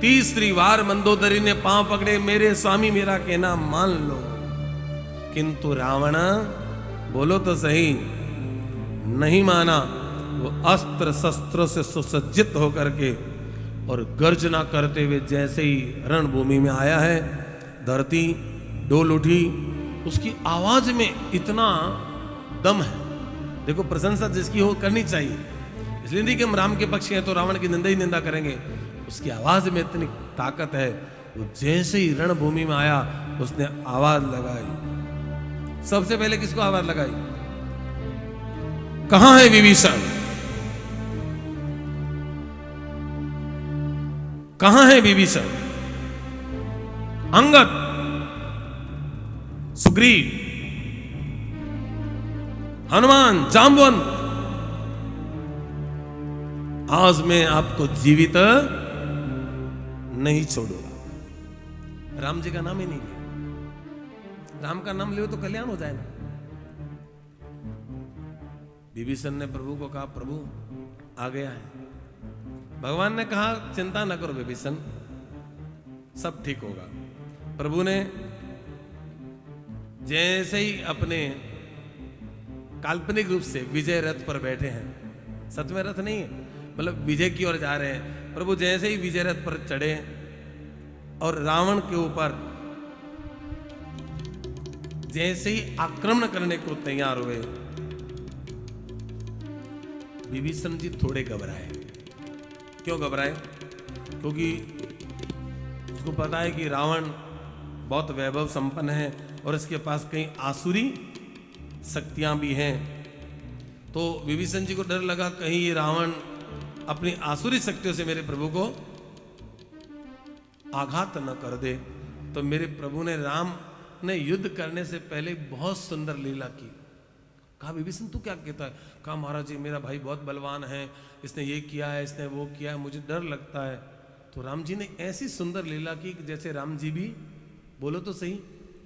तीसरी बार मंदोदरी ने पांव पकड़े, मेरे स्वामी मेरा कहना मान लो। किंतु रावण, बोलो तो सही, नहीं माना। वो अस्त्र शस्त्रों से सुसज्जित होकर के और गर्जना करते हुए जैसे ही रणभूमि में आया है, धरती डोल उठी। उसकी आवाज में इतना दम है। देखो, प्रशंसा जिसकी हो करनी चाहिए, इसलिए नहीं कि हम राम के पक्ष हैं तो रावण की निंदा ही निंदा करेंगे। उसकी आवाज में इतनी ताकत है। वो जैसे ही रणभूमि में आया, उसने आवाज लगाई। सबसे पहले किसको आवाज लगाई? कहां है विभीषण? कहां है विभीषण? अंगद, सुग्रीव, हनुमान, जाम्बवंत, आज मैं आपको जीवित नहीं छोड़ूंगा। राम जी का नाम ही नहीं लिया। राम का नाम लियो तो कल्याण हो जाएगा। विभीषण ने प्रभु को कहा, प्रभु आ गया है। भगवान ने कहा, चिंता न करो विभीषण, सब ठीक होगा। प्रभु ने जैसे ही अपने काल्पनिक रूप से विजय रथ पर बैठे हैं, सच में रथ नहीं है, मतलब विजय की ओर जा रहे हैं। प्रभु जैसे ही विजय रथ पर चढ़े और रावण के ऊपर जैसे ही आक्रमण करने को तैयार हुए, विभीषण जी थोड़े घबराए। क्यों घबराए? क्योंकि उसको पता है कि रावण बहुत वैभव संपन्न है और इसके पास कई आसुरी शक्तियां भी हैं। तो विभीषण जी को डर लगा कहीं ये रावण अपनी आसुरी शक्तियों से मेरे प्रभु को आघात न कर दे। तो मेरे प्रभु ने, राम ने युद्ध करने से पहले बहुत सुंदर लीला की। कहा विभीषण तू क्या कहता है? कहा महाराज जी मेरा भाई बहुत बलवान है, इसने ये किया है, इसने वो किया है, मुझे डर लगता है। तो राम जी ने ऐसी सुंदर लीला की कि जैसे राम जी भी, बोलो तो सही,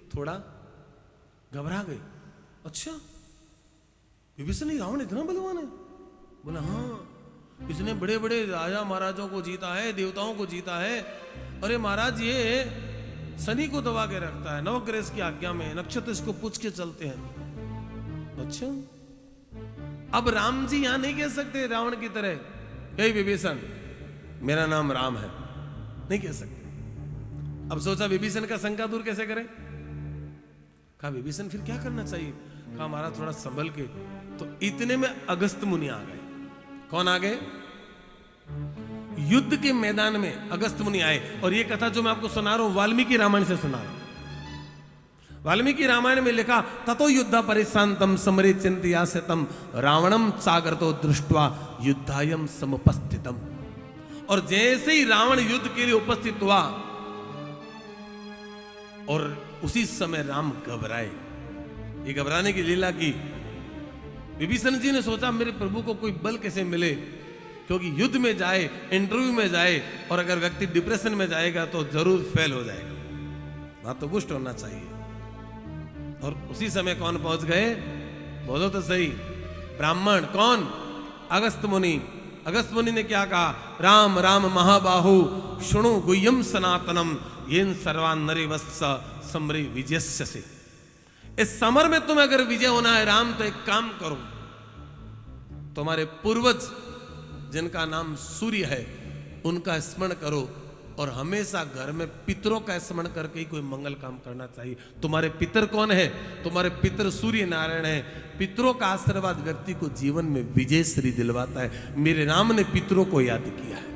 थोड़ा घबरा गए। अच्छा विभीषण रावण इतना बलवान है? बोला हाँ, इसने बड़े बड़े राजा महाराजों को जीता है, देवताओं को जीता है। अरे महाराज ये शनि को दबा के रखता है, नवग्रह की आज्ञा में, नक्षत्र इसको पूछ के चलते हैं। अच्छा अब राम जी यहां नहीं कह सकते रावण की तरह, हे विभीषण मेरा नाम राम है, नहीं कह सकते। अब सोचा विभीषण का शंका दूर कैसे करें। कहा विभीषण फिर क्या करना चाहिए? कहा महाराज थोड़ा संभल के। तो इतने में अगस्त मुनि आ गए। कौन आ गए? युद्ध के मैदान में अगस्त मुनि आए। और ये कथा जो मैं आपको सुना रहा हूं वाल्मीकि रामायण से सुना रहा हूं। वाल्मीकि रामायण में लिखा, ततो युद्ध परिशांतम समरे चिंतयासतम रावणम सागरतो दृष्ट्वा युद्धायम समुपस्थितम। और जैसे ही रावण युद्ध के लिए उपस्थित हुआ और उसी समय राम घबराए। ये घबराने की लीला की। विभीषण जी ने सोचा मेरे प्रभु को कोई बल कैसे मिले, क्योंकि युद्ध में जाए, इंटरव्यू में जाए, और अगर व्यक्ति डिप्रेशन में जाएगा तो जरूर फेल हो जाएगा, वहां तो पुष्ट होना चाहिए। और उसी समय कौन पहुंच गए? बोलो तो सही, ब्राह्मण। कौन? अगस्त मुनि। अगस्त मुनि ने क्या कहा? राम राम महाबाहु शुणु गुह्यम सनातनम येन सर्वान नरे वत्स समरे विजयस्य से। इस समर में तुम्हें अगर विजय होना है राम, तो एक काम करो, तुम्हारे पूर्वज जिनका नाम सूर्य है उनका स्मरण करो, और हमेशा घर में पितरों का स्मरण करके ही कोई मंगल काम करना चाहिए। तुम्हारे पितर कौन है? तुम्हारे पितर सूर्य नारायण है। पितरों का आशीर्वाद व्यक्ति को जीवन में विजय श्री दिलवाता है। मेरे राम ने पितरों को याद किया है।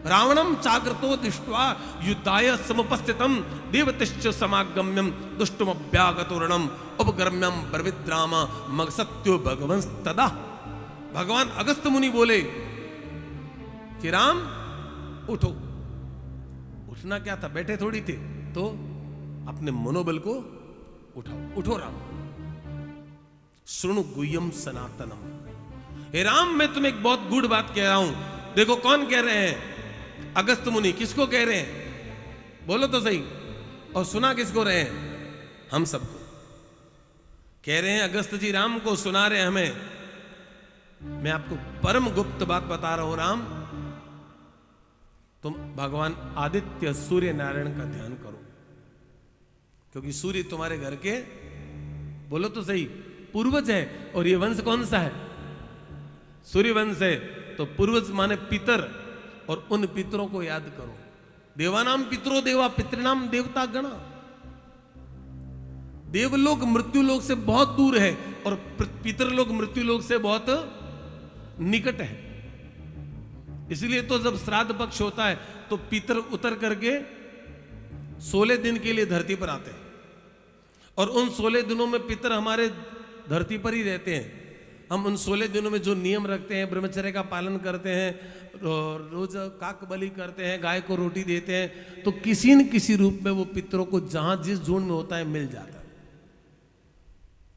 रावणम चाग्रतो दृष्ट्वा युद्धाय समुपस्थितम देवतिश्च समागम्यम दुष्टम अभ्यागतोरणम उपगम्यम ब्रविद्राम मगसत्यो भगवंस तदा। भगवान अगस्त मुनि बोले कि राम उठो। उठना क्या था, बैठे थोड़ी थे, तो अपने मनोबल को उठाओ। उठो राम। सुनु गुह्यम सनातनम। हे राम मैं तुम्हें एक बहुत गुड बात कह रहा हूं। देखो कौन कह रहे हैं? अगस्त मुनि। किसको कह रहे हैं? बोलो तो सही। और सुना किसको रहे हैं? हम सबको कह रहे हैं। अगस्त जी राम को सुना रहे हैं हमें। मैं आपको परम गुप्त बात बता रहा हूं राम, तुम भगवान आदित्य सूर्य नारायण का ध्यान करो, क्योंकि सूर्य तुम्हारे घर के, बोलो तो सही, पूर्वज है। और ये वंश कौन सा है? सूर्य वंश है। तो पूर्वज माने पितर, और उन पितरों को याद करो। देवानाम पितरो देवा पितृनाम देवता गणा। देवलोक मृत्युलोक से बहुत दूर है और पितरलोक मृत्युलोक से बहुत निकट है। इसलिए तो जब श्राद्ध पक्ष होता है तो पितर उतर करके 16 दिन के लिए धरती पर आते हैं, और उन 16 दिनों में पितर हमारे धरती पर ही रहते हैं। हम उन 16 दिनों में जो नियम रखते हैं, ब्रह्मचर्य का पालन करते हैं, रोज काक बलि करते हैं, गाय को रोटी देते हैं, तो किसी न किसी रूप में वो पितरों को जहां जिस जोन में होता है मिल जाता है।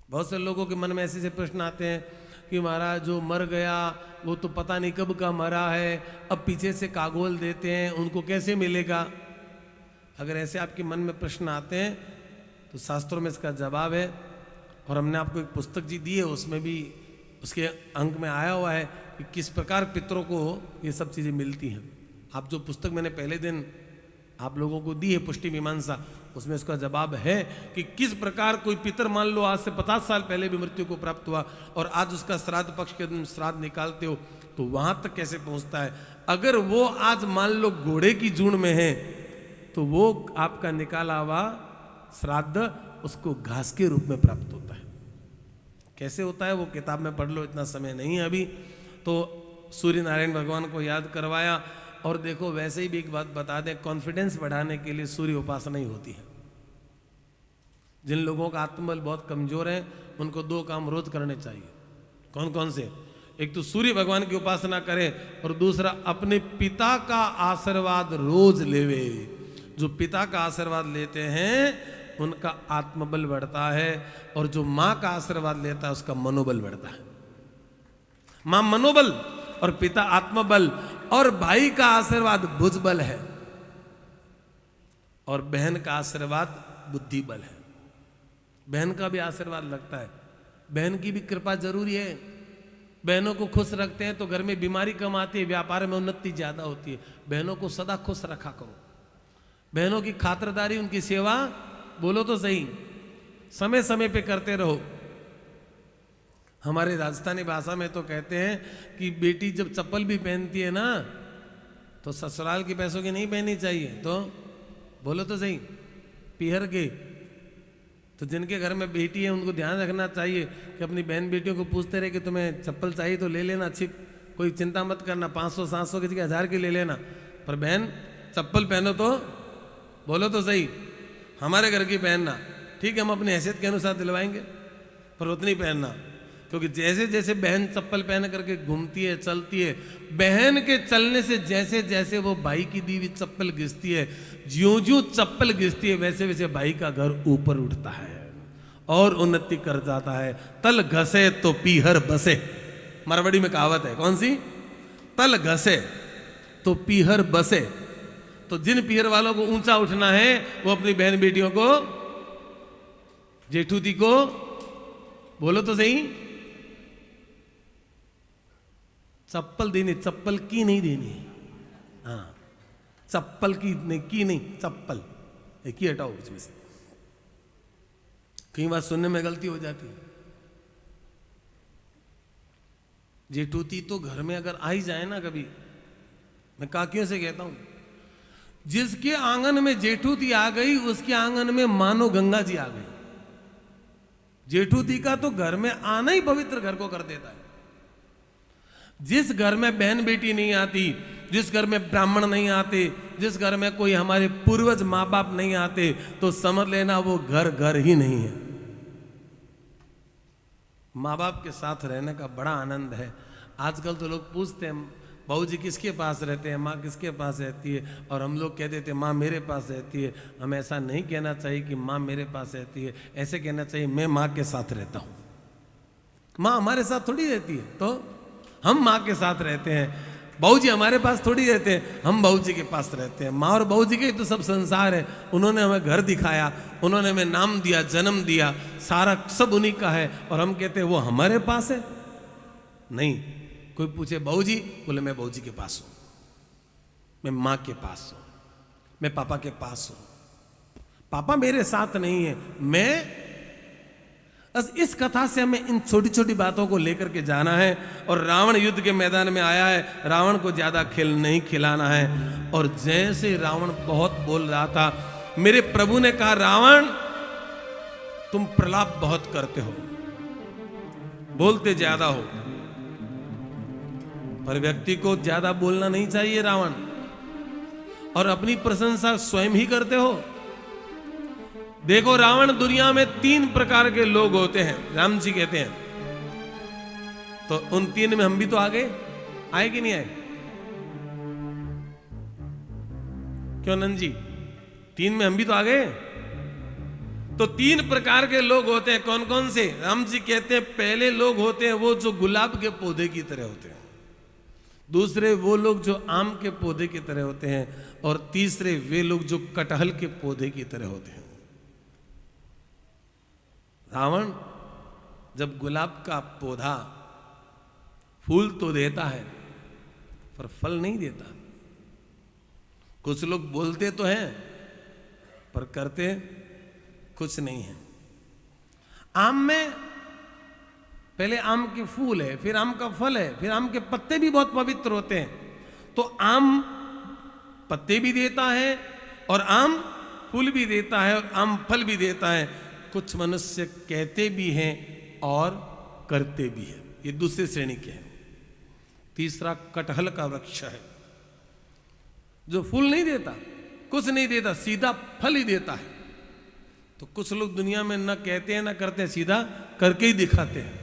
बहुत से लोगों के मन में ऐसे ऐसे प्रश्न आते हैं कि महाराज जो मर गया वो तो पता नहीं कब का मरा है, अब पीछे से कागोल देते हैं, उनको कैसे मिलेगा? अगर ऐसे आपके मन में प्रश्न आते हैं तो शास्त्रों में इसका जवाब है, और हमने आपको एक पुस्तक जी दी है, उसमें भी उसके अंक में आया हुआ है कि किस प्रकार पितरों को ये सब चीज़ें मिलती हैं। आप जो पुस्तक मैंने पहले दिन आप लोगों को दी है, पुष्टि मीमांसा, उसमें इसका जवाब है कि किस प्रकार कोई पितर मान लो आज से 50 साल पहले भी मृत्यु को प्राप्त हुआ और आज उसका श्राद्ध पक्ष के दिन श्राद्ध निकालते हो तो वहां तक कैसे पहुंचता है। अगर वो आज मान लो घोड़े की जून में है तो वो आपका निकाला हुआ श्राद्ध उसको घास के रूप में प्राप्त होता है। कैसे होता है वो किताब में पढ़ लो, इतना समय नहीं है अभी। तो सूर्य नारायण भगवान को याद करवाया, और देखो वैसे ही भी एक बात बता दें, कॉन्फिडेंस बढ़ाने के लिए सूर्य उपासना ही होती है। जिन लोगों का आत्मबल बहुत कमजोर है उनको 2 काम रोज करने चाहिए। कौन कौन से? एक तो सूर्य भगवान की उपासना करे और दूसरा अपने पिता का आशीर्वाद रोज लेवे। जो पिता का आशीर्वाद लेते हैं उनका आत्मबल बढ़ता है, और जो मां का आशीर्वाद लेता है उसका मनोबल बढ़ता है। मां मनोबल और पिता आत्मबल, और भाई का आशीर्वाद भुजबल है, और बहन का आशीर्वाद बुद्धि बल है। बहन का भी आशीर्वाद लगता है, बहन की भी कृपा जरूरी है। बहनों को खुश रखते हैं तो घर में बीमारी कम आती है, व्यापार में उन्नति ज्यादा होती है। बहनों को सदा खुश रखा करो, बहनों की खातिरदारी, उनकी सेवा, बोलो तो सही, समय समय पे करते रहो। हमारे राजस्थानी भाषा में तो कहते हैं कि बेटी जब चप्पल भी पहनती है ना तो ससुराल के पैसों की नहीं पहननी चाहिए, तो बोलो तो सही, पीहर के। तो जिनके घर में बेटी है उनको ध्यान रखना चाहिए कि अपनी बहन बेटियों को पूछते रहे कि तुम्हें चप्पल चाहिए तो ले लेना, अच्छी, कोई चिंता मत करना, 500-700 की जगह 1000 की ले लेना, पर बहन चप्पल पहनो तो बोलो तो सही, हमारे घर की पहनना, ठीक है हम अपनी हैसियत के अनुसार दिलवाएंगे, पर उतनी पहनना। क्योंकि जैसे जैसे बहन चप्पल पहन करके घूमती है, चलती है, बहन के चलने से जैसे जैसे वो भाई की दी हुई चप्पल घिसती है, ज्यों ज्यों चप्पल घिसती है वैसे वैसे भाई का घर ऊपर उठता है और उन्नति कर जाता है। तल घसे तो पीहर बसे, मारवाड़ी में कहावत है, कौन सी? तल घसे तो पीहर बसे। तो जिन पीहर वालों को ऊंचा उठना है वो अपनी बहन बेटियों को, जेठूती को, बोलो तो सही, चप्पल देनी, चप्पल की नहीं देनी। हाँ, चप्पल की नहीं, की नहीं, चप्पल एक ही हटाओ इसमें से, कई बार सुनने में गलती हो जाती है। जेठूती तो घर में अगर आ ही जाए ना कभी, मैं काकियों से कहता हूं, जिसके आंगन में जेठूती आ गई उसके आंगन में मानो गंगा जी आ गई। जेठूती का तो घर में आना ही पवित्र घर को कर देता है। जिस घर में बहन बेटी नहीं आती, जिस घर में ब्राह्मण नहीं आते, जिस घर में कोई हमारे पूर्वज माँ बाप नहीं आते, तो समझ लेना वो घर घर ही नहीं है। माँ बाप के साथ रहने का बड़ा आनंद है। आजकल तो लोग पूछते हैं बहू जी किसके पास रहते हैं, माँ किसके पास रहती है, और हम लोग कह देते हैं माँ मेरे पास रहती है। हम ऐसा नहीं कहना चाहिए कि माँ मेरे पास रहती है, ऐसे कहना चाहिए मैं माँ के साथ रहता हूँ। माँ हमारे साथ थोड़ी रहती है, तो हम माँ के साथ रहते हैं। बहू जी हमारे पास थोड़ी रहते हैं, हम बहू जी के पास रहते हैं। माँ और बहू जी के तो सब संसार है। उन्होंने हमें घर दिखाया, उन्होंने हमें नाम दिया, जन्म दिया, सारा सब उन्हीं का है, और हम कहते हैं वो हमारे पास है। नहीं, कोई पूछे बहू जी, बोले मैं बहू जी के पास हूं, मैं माँ के पास हूं, मैं पापा के पास हूं। पापा मेरे साथ नहीं है, मैं। बस इस कथा से हमें इन छोटी छोटी बातों को लेकर के जाना है। और रावण युद्ध के मैदान में आया है, रावण को ज्यादा खेल नहीं खिलाना है। और जैसे रावण बहुत बोल रहा था, मेरे प्रभु ने कहा रावण तुम प्रलाप बहुत करते हो, बोलते ज्यादा हो, पर व्यक्ति को ज्यादा बोलना नहीं चाहिए रावण, और अपनी प्रशंसा स्वयं ही करते हो। देखो रावण, दुनिया में 3 प्रकार के लोग होते हैं, राम जी कहते हैं। तो उन 3 में हम भी तो आ गए, आए कि नहीं आए? क्यों नंद जी, 3 में हम भी तो आ गए। तो 3 प्रकार के लोग होते हैं, कौन कौन से? राम जी कहते हैं पहले लोग होते हैं वो जो गुलाब के पौधे की तरह होते हैं, दूसरे वो लोग जो आम के पौधे की तरह होते हैं, और तीसरे वे लोग जो कटहल के पौधे की तरह होते हैं। रावण जब गुलाब का पौधा फूल तो देता है पर फल नहीं देता। कुछ लोग बोलते तो हैं पर करते कुछ नहीं है। आम में पहले आम के फूल है, फिर आम का फल है, फिर आम के पत्ते भी बहुत पवित्र होते हैं। तो आम पत्ते भी देता है और आम फूल भी देता है और आम फल भी देता है। कुछ मनुष्य कहते भी हैं और करते भी हैं, ये दूसरी श्रेणी के हैं। तीसरा कटहल का वृक्ष है, जो फूल नहीं देता, कुछ नहीं देता, सीधा फल ही देता है। तो कुछ लोग दुनिया में न कहते हैं न करते हैं, सीधा करके ही दिखाते हैं।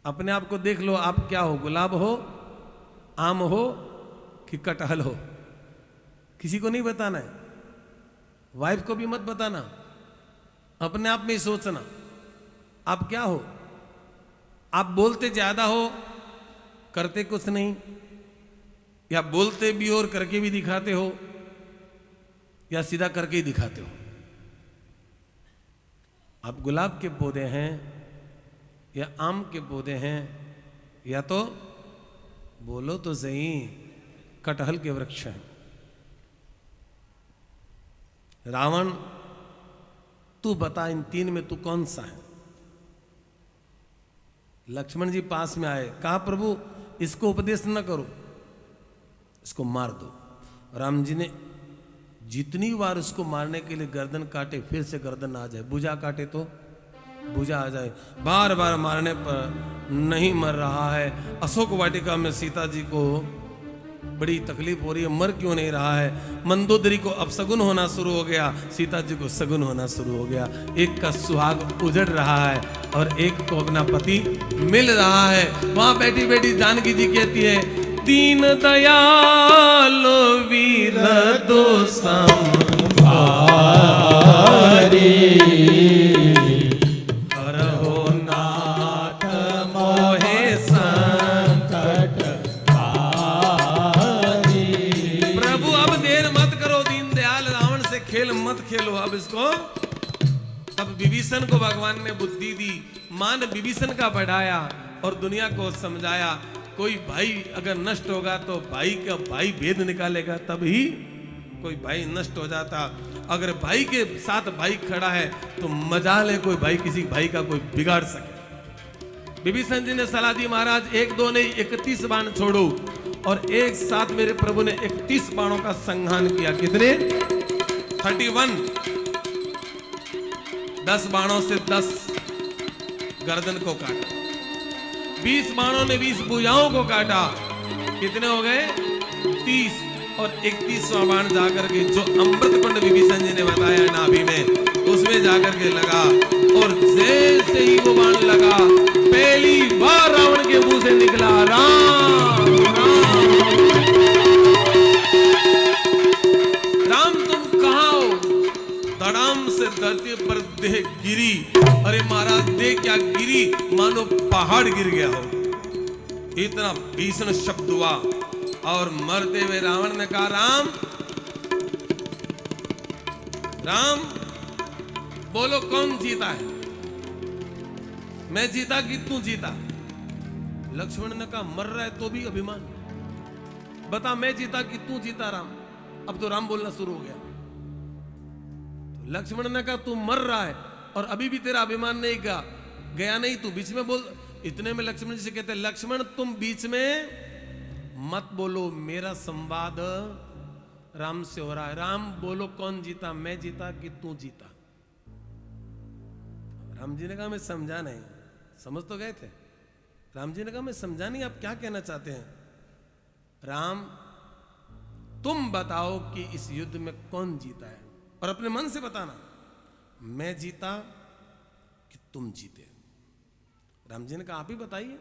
अपने आप को देख लो, आप क्या हो? गुलाब हो, आम हो कि कटहल हो? किसी को नहीं बताना है, वाइफ को भी मत बताना, अपने आप में ही सोचना आप क्या हो। आप बोलते ज्यादा हो, करते कुछ नहीं, या बोलते भी हो और करके भी दिखाते हो, या सीधा करके ही दिखाते हो। आप गुलाब के पौधे हैं या आम के पौधे हैं, या तो बोलो तो सही कटहल के वृक्ष हैं। रावण, तू बता इन तीन में तू कौन सा है? लक्ष्मण जी पास में आए, कहा प्रभु इसको उपदेश न करो, इसको मार दो। राम जी ने जितनी बार उसको मारने के लिए गर्दन काटे, फिर से गर्दन आ जाए, भुजा काटे तो भुजा आ जाए, बार बार मारने पर नहीं मर रहा है। अशोक वाटिका में सीता जी को बड़ी तकलीफ हो रही है, मर क्यों नहीं रहा है? मंदोदरी को अब सगुन होना शुरू हो गया, सीता जी को सगुन होना शुरू हो गया। एक का सुहाग उजड़ रहा है और एक को अपना पति मिल रहा है। वहां बैठी बैठी जानकी जी कहती है, दीन दयाल वीर दो संभारी, हरहो नाथ मोहे संकट भारी। प्रभु अब देर मत करो, दीन दयाल रावण से खेल मत खेलो। अब इसको, अब विभीषण को भगवान ने बुद्धि दी, मान विभीषण का बढ़ाया और दुनिया को समझाया। कोई भाई अगर नष्ट होगा तो भाई का भाई भेद निकालेगा, तभी कोई भाई नष्ट हो जाता। अगर भाई के साथ भाई खड़ा है तो मजाल है कोई भाई किसी भाई का कोई बिगाड़ सके। विभीषण जी ने सलाह दी, महाराज एक दो नहीं 31 बाण छोड़ो, और एक साथ मेरे प्रभु ने 31 बाणों का संहार किया। कितने? 31। 10 बाणों से 10 गर्दन को काटा, 20 बाणों ने 20 भुजाओं को काटा। कितने हो गए? 30। और 31वां बाण जाकर के जो अमृत कुंड विभीषण जी ने बताया नाभि में, उसमें जाकर के लगा, और जैसे ही वो बाण लगा, पहली बार रावण के मुंह से निकला, राम राम राम तुम कहाँ हो? धड़ाम से धरती पर देह गिरी। अरे महाराज देह क्या गिरी, मानो पहाड़ गिर गया हो, इतना भीषण शब्द हुआ। और मरते हुए रावण ने कहा, राम राम बोलो कौन जीता है? मैं जीता कि तू जीता? लक्ष्मण ने कहा, मर रहा है तो भी अभिमान, बता मैं जीता कि तू जीता? राम, अब तो राम बोलना शुरू हो गया। तो लक्ष्मण ने कहा, तू मर रहा है और अभी भी तेरा अभिमान नहीं गया नहीं, तू बीच में बोल। इतने में लक्ष्मण जी से कहते, लक्ष्मण तुम बीच में मत बोलो, मेरा संवाद राम से हो रहा है। राम बोलो कौन जीता, मैं जीता कि तू जीता? राम जी ने कहा, मैं समझा नहीं। समझ तो गए थे। राम जी ने कहा, मैं समझा नहीं, आप क्या कहना चाहते हैं? राम तुम बताओ कि इस युद्ध में कौन जीता है, और अपने मन से बताना, मैं जीता कि तुम जीते? राम जी ने कहा, आप ही बताइए।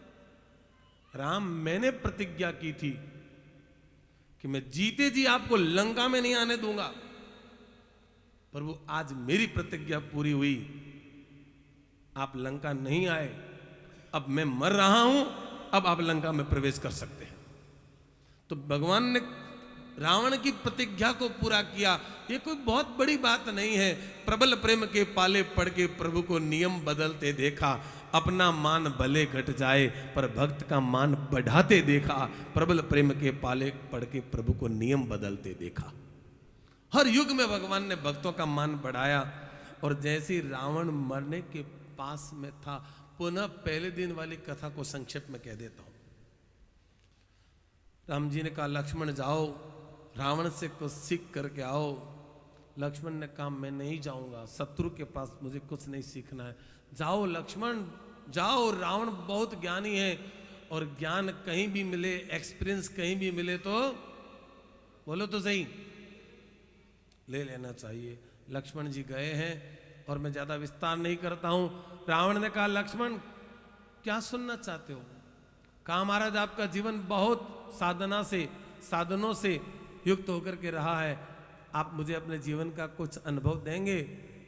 राम, मैंने प्रतिज्ञा की थी कि मैं जीते जी आपको लंका में नहीं आने दूंगा, पर वो आज मेरी प्रतिज्ञा पूरी हुई, आप लंका नहीं आए। अब मैं मर रहा हूं, अब आप लंका में प्रवेश कर सकते हैं। तो भगवान ने रावण की प्रतिज्ञा को पूरा किया। ये कोई बहुत बड़ी बात नहीं है। प्रबल प्रेम के पाले पड़ के प्रभु को नियम बदलते देखा। अपना मान भले घट जाए पर भक्त का मान बढ़ाते देखा। प्रबल प्रेम के पाले पड़ के प्रभु को नियम बदलते देखा। हर युग में भगवान ने भक्तों का मान बढ़ाया। और जैसे रावण मरने के पास में था, पुनः पहले दिन वाली कथा को संक्षेप में कह देता हूं। राम जी ने कहा, लक्ष्मण जाओ, रावण से कुछ सीख करके आओ। लक्ष्मण ने कहा, मैं नहीं जाऊंगा, शत्रु के पास मुझे कुछ नहीं सीखना है। जाओ लक्ष्मण जाओ, रावण बहुत ज्ञानी है, और ज्ञान कहीं भी मिले, एक्सपीरियंस कहीं भी मिले तो बोलो तो सही, ले लेना चाहिए। लक्ष्मण जी गए हैं और मैं ज्यादा विस्तार नहीं करता हूं। रावण ने कहा लक्ष्मण क्या सुनना चाहते हो? कहा महाराज आपका जीवन बहुत साधना से, साधनों से युक्त होकर के रहा है, आप मुझे अपने जीवन का कुछ अनुभव देंगे?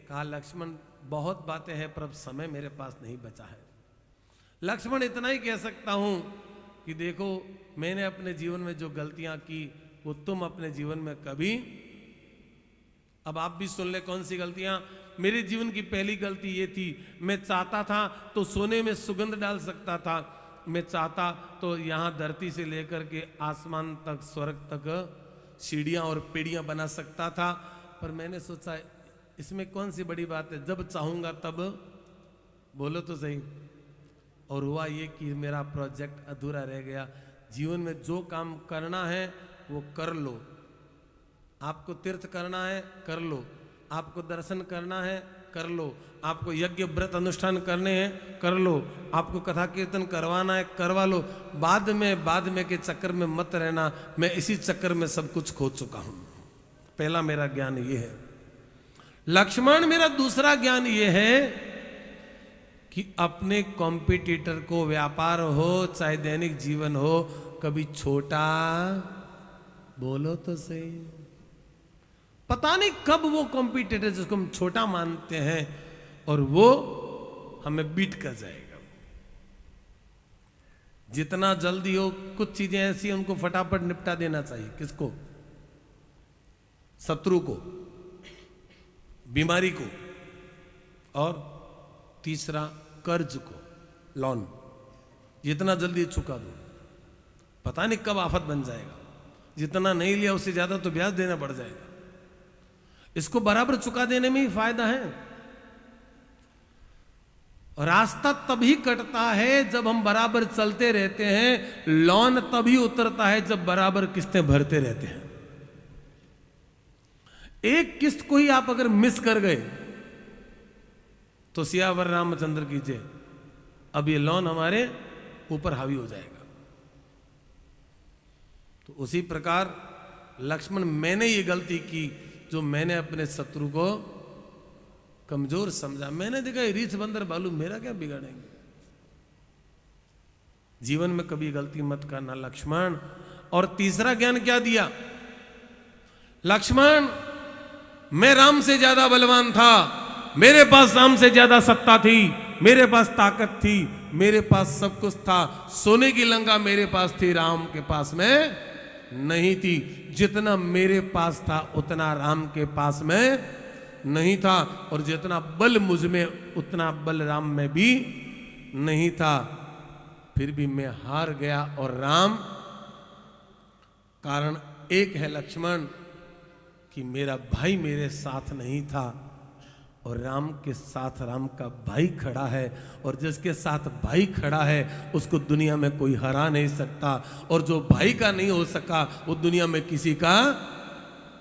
कहा लक्ष्मण बहुत बातें हैं पर अब समय मेरे पास नहीं बचा है। लक्ष्मण इतना ही कह सकता हूं कि देखो मैंने अपने जीवन में जो गलतियां की वो तुम अपने जीवन में कभी, अब आप भी सुन ले कौन सी गलतियां। मेरे जीवन की पहली गलती ये थी, मैं चाहता था तो सोने में सुगंध डाल सकता था, मैं चाहता तो यहां धरती से लेकर के आसमान तक, स्वर्ग तक सीढ़ियां और पेड़ियां बना सकता था, पर मैंने सोचा इसमें कौन सी बड़ी बात है, जब चाहूंगा तब, बोलो तो सही। और हुआ ये कि मेरा प्रोजेक्ट अधूरा रह गया। जीवन में जो काम करना है वो कर लो, आपको तीर्थ करना है कर लो, आपको दर्शन करना है कर लो, आपको यज्ञ व्रत अनुष्ठान करने हैं कर लो, आपको कथा कीर्तन करवाना है करवा लो, बाद में के चक्कर में मत रहना, मैं इसी चक्कर में सब कुछ खो चुका हूं। पहला मेरा ज्ञान ये है। लक्ष्मण मेरा दूसरा ज्ञान ये है कि अपने कॉम्पिटिटर को, व्यापार हो चाहे दैनिक जीवन हो, कभी छोटा, बोलो तो सही, पता नहीं कब वो कॉम्पिटिटर जिसको हम छोटा मानते हैं और वो हमें बीट कर जाएगा। जितना जल्दी हो, कुछ चीजें ऐसी हैं उनको फटाफट निपटा देना चाहिए। किसको? शत्रु को, बीमारी को, और तीसरा कर्ज को, लोन, जितना जल्दी चुका दो, पता नहीं कब आफत बन जाएगा। जितना नहीं लिया उससे ज्यादा तो ब्याज देना पड़ जाएगा। इसको बराबर चुका देने में ही फायदा है। रास्ता तभी कटता है जब हम बराबर चलते रहते हैं, लोन तभी उतरता है जब बराबर किस्तें भरते रहते हैं। एक किस्त को ही आप अगर मिस कर गए तो सियावर रामचंद्र की जय, अब ये लोन हमारे ऊपर हावी हो जाएगा। तो उसी प्रकार लक्ष्मण, मैंने ये गलती की जो मैंने अपने शत्रु को कमजोर समझा। मैंने देखा रीछ बंदर भालू मेरा क्या बिगाड़ेंगे। जीवन में कभी गलती मत करना लक्ष्मण। और तीसरा ज्ञान क्या दिया लक्ष्मण? मैं राम से ज्यादा बलवान था, मेरे पास राम से ज्यादा सत्ता थी, मेरे पास ताकत थी, मेरे पास सब कुछ था। सोने की लंका मेरे पास थी, राम के पास में नहीं थी। जितना मेरे पास था उतना राम के पास में नहीं था, और जितना बल मुझ में उतना बल राम में भी नहीं था। फिर भी मैं हार गया। और राम, कारण एक है लक्ष्मण कि मेरा भाई मेरे साथ नहीं था, और राम के साथ राम का भाई खड़ा है, और जिसके साथ भाई खड़ा है उसको दुनिया में कोई हरा नहीं सकता। और जो भाई का नहीं हो सका वो दुनिया में किसी का,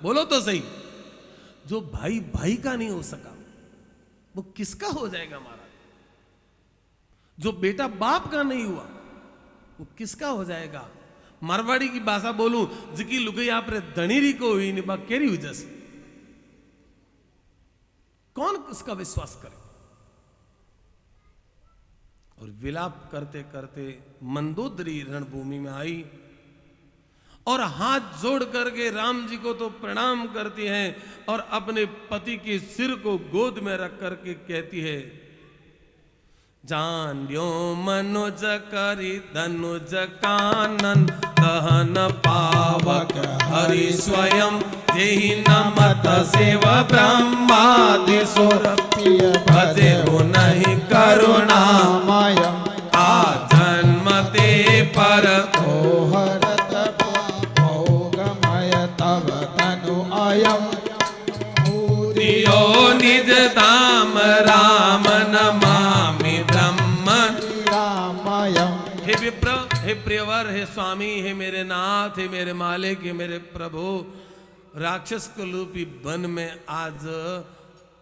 बोलो तो सही, जो भाई भाई का नहीं हो सका वो किसका हो जाएगा महाराज? जो बेटा बाप का नहीं हुआ वो किसका हो जाएगा? मारवाड़ी की भाषा बोलूं, जिकी लुगई आप रे धनीरी को हुई निभा केरी हुई जैसे, कौन इसका विश्वास करे? और विलाप करते करते मंदोदरी रणभूमि में आई और हाथ जोड़ करके राम जी को तो प्रणाम करती हैं और अपने पति के सिर को गोद में रख करके कहती है, जान्यो मनुज करी धनुज कानन दहन पावक हरि स्वयं जेहि नमत शिव ब्रह्मादि सुर भजे हो नहीं करुणामय आ जन्म ते पर हरत भोगमय तव तनु अयम दियो निज धाम राम नमामि ब्रह्म रामयम। हे विप्र, हे प्रियवर, हे स्वामी, हे मेरे नाथ, हे मेरे मालिक, हे मेरे प्रभु, राक्षस कलूपी वन में आज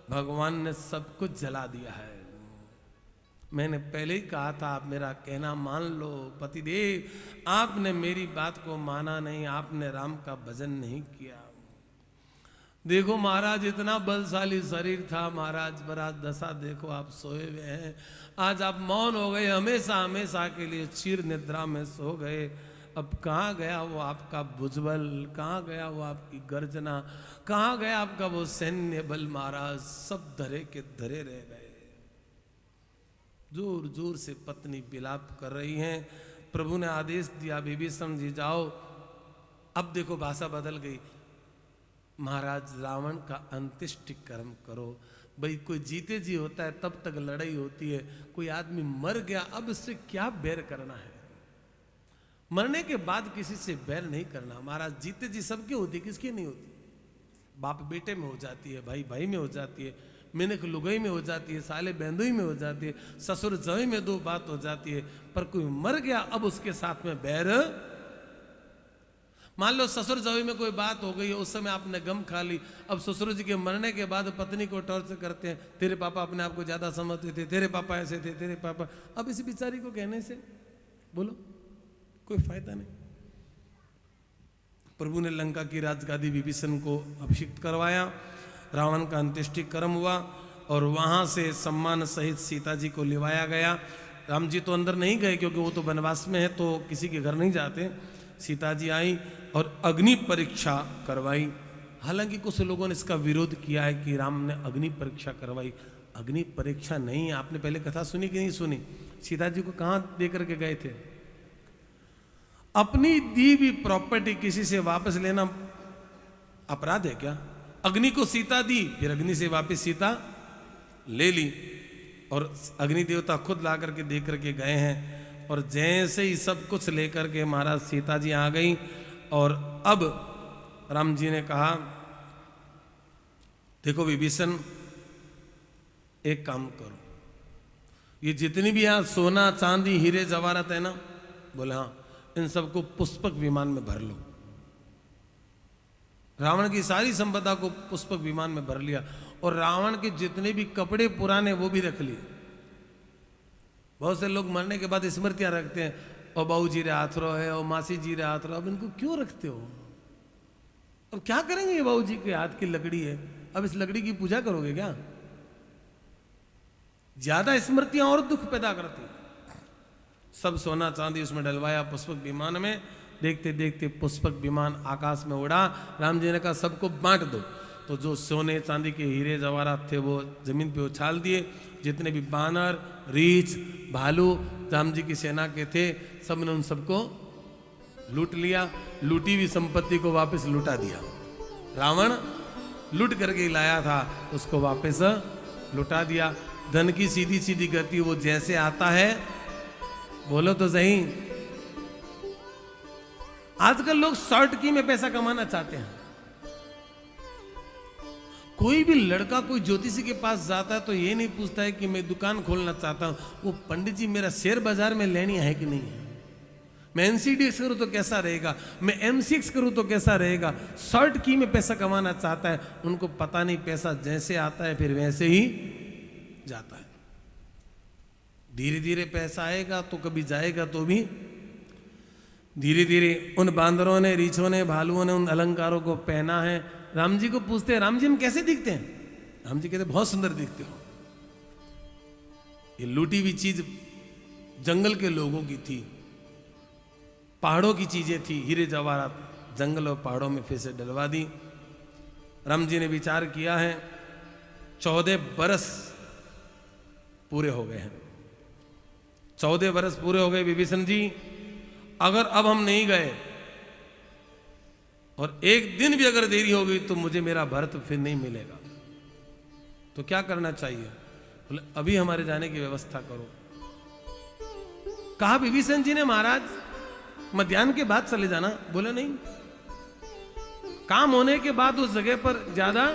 भगवान ने सब कुछ जला दिया है। मैंने पहले ही कहा था, आप मेरा कहना मान लो पतिदेव, आपने मेरी बात को माना नहीं, आपने राम का भजन नहीं किया। देखो महाराज, इतना बलशाली शरीर था महाराज, बड़ा दशा देखो, आप सोए हुए हैं। आज आप मौन हो गए, हमेशा हमेशा के लिए चिर निद्रा में सो गए। अब कहाँ गया वो आपका भुजबल, कहाँ गया वो आपकी गर्जना, कहाँ गया आपका वो सैन्य बल महाराज, सब धरे के धरे रह गए। जोर जोर से पत्नी विलाप कर रही हैं। प्रभु ने आदेश दिया, विभीषण जी जाओ। अब देखो भाषा बदल गई, महाराज रावण का अंत्येष्टि कर्म करो। भाई कोई जीते जी होता है तब तक लड़ाई होती है, कोई आदमी मर गया अब इससे क्या बैर करना है। मरने के बाद किसी से बैर नहीं करना महाराज। जीते जी सबके होती, किसकी नहीं होती। बाप बेटे में हो जाती है, भाई भाई में हो जाती है, मिनख लुगई में हो जाती है, साले बहनोई में हो जाती है, ससुर जई में दो बात हो जाती है। पर कोई मर गया अब उसके साथ में बैर, मान लो ससुर जई में कोई बात हो गई, उस समय आपने गम खा ली, अब ससुर जी के मरने के बाद पत्नी को टॉर्चर करते हैं, तेरे पापा अपने आप को ज्यादा समझते थे, तेरे पापा ऐसे थे, तेरे पापा। अब इस बिचारी को कहने से बोलो कोई फायदा नहीं। प्रभु ने लंका की राजगादी विभीषण को अभिषिक्त करवाया, रावण का अंत्येष्टि कर्म हुआ और वहां से सम्मान सहित सीता जी को लिवाया गया। राम जी तो अंदर नहीं गए क्योंकि वो तो वनवास में है, तो किसी के घर नहीं जाते। सीता जी आई और अग्नि परीक्षा करवाई। हालांकि कुछ लोगों ने इसका विरोध किया है कि राम ने अग्नि परीक्षा करवाई। अग्नि परीक्षा नहीं, आपने पहले कथा सुनी कि नहीं सुनी? सीता जी को कहां दे करके गए थे? अपनी दी हुई प्रॉपर्टी किसी से वापस लेना अपराध है क्या? अग्नि को सीता दी, फिर अग्नि से वापस सीता ले ली और अग्नि देवता खुद ला करके दे करके गए हैं। और जैसे ही सब कुछ लेकर के महाराज सीता जी आ गई और अब राम जी ने कहा, देखो विभीषण एक काम करो, ये जितनी भी यहाँ सोना चांदी हीरे जवाहरात है ना, बोले हाँ, इन सबको पुष्पक विमान में भर लो। रावण की सारी संपदा को पुष्पक विमान में भर लिया और रावण के जितने भी कपड़े पुराने वो भी रख लिए। बहुत से लोग मरने के बाद स्मृतियां रखते हैं, और बाबू जी रे हाथ रो है, और मासी जी रे हाथ रो। अब इनको क्यों रखते हो? अब क्या करेंगे? ये बाबू जी के हाथ की लकड़ी है, अब इस लकड़ी की पूजा करोगे क्या? ज्यादा स्मृतियां और दुख पैदा करती। सब सोना चांदी उसमें डलवाया पुष्पक विमान में। देखते देखते पुष्पक विमान आकाश में उड़ा। राम जी ने कहा सबको बांट दो। तो जो सोने चांदी के हीरे जवाहरात थे वो जमीन पे उछाल दिए। जितने भी बानर, रीछ, भालू राम जी की सेना के थे, सब ने उन सबको लूट लिया। लूटी हुई संपत्ति को वापस लुटा दिया। रावण लूट करके लाया था, उसको वापस लुटा दिया। धन की सीधी सीधी गति वो जैसे आता है, बोलो तो सही। आजकल लोग शॉर्ट की में पैसा कमाना चाहते हैं। कोई भी लड़का कोई ज्योतिषी के पास जाता है तो ये नहीं पूछता है कि मैं दुकान खोलना चाहता हूं, वो पंडित जी मेरा शेयर बाजार में लेनी है कि नहीं है, मैं एनसीडीएक्स करूं तो कैसा रहेगा, मैं एमसीएक्स करूं तो कैसा रहेगा। शॉर्ट की में पैसा कमाना चाहता है। उनको पता नहीं पैसा जैसे आता है फिर वैसे ही जाता है। धीरे धीरे पैसा आएगा तो कभी जाएगा तो भी धीरे धीरे। उन बांदरों ने, रीछों ने, भालुओं ने उन अलंकारों को पहना है। राम जी को पूछते हैं, राम जी हम कैसे दिखते हैं? राम जी कहते बहुत सुंदर दिखते हो। ये लूटी हुई चीज जंगल के लोगों की थी, पहाड़ों की चीजें थी। हीरे जवाहरात जंगल और पहाड़ों में फिर से डलवा दी। राम जी ने विचार किया है, 14 बरस पूरे हो गए हैं। 14 बरस पूरे हो गए विभीषण जी। अगर अब हम नहीं गए और एक दिन भी अगर देरी हो गई तो मुझे मेरा भरत फिर नहीं मिलेगा। तो क्या करना चाहिए? बोले अभी हमारे जाने की व्यवस्था करो। कहा विभीषण जी ने, महाराज मध्याह्न के बाद चले जाना। बोले नहीं, काम होने के बाद उस जगह पर ज्यादा,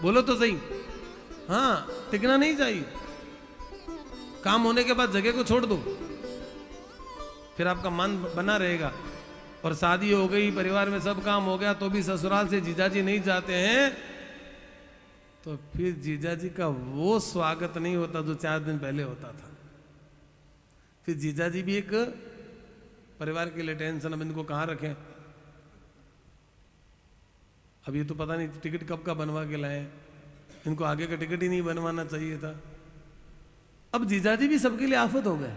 बोलो तो सही, हाँ टिकना नहीं चाहिए। काम होने के बाद जगह को छोड़ दो, फिर आपका मन बना रहेगा। और शादी हो गई, परिवार में सब काम हो गया, तो भी ससुराल से जीजाजी नहीं जाते हैं तो फिर जीजाजी का वो स्वागत नहीं होता जो 4 दिन पहले होता था। फिर जीजा जी भी एक परिवार के लिए टेंशन, अब इनको कहाँ रखें। अब ये तो पता नहीं टिकट कब का बनवा के लाए, इनको आगे का टिकट ही नहीं बनवाना चाहिए था। अब जीजा जी भी सबके लिए आफत हो गए।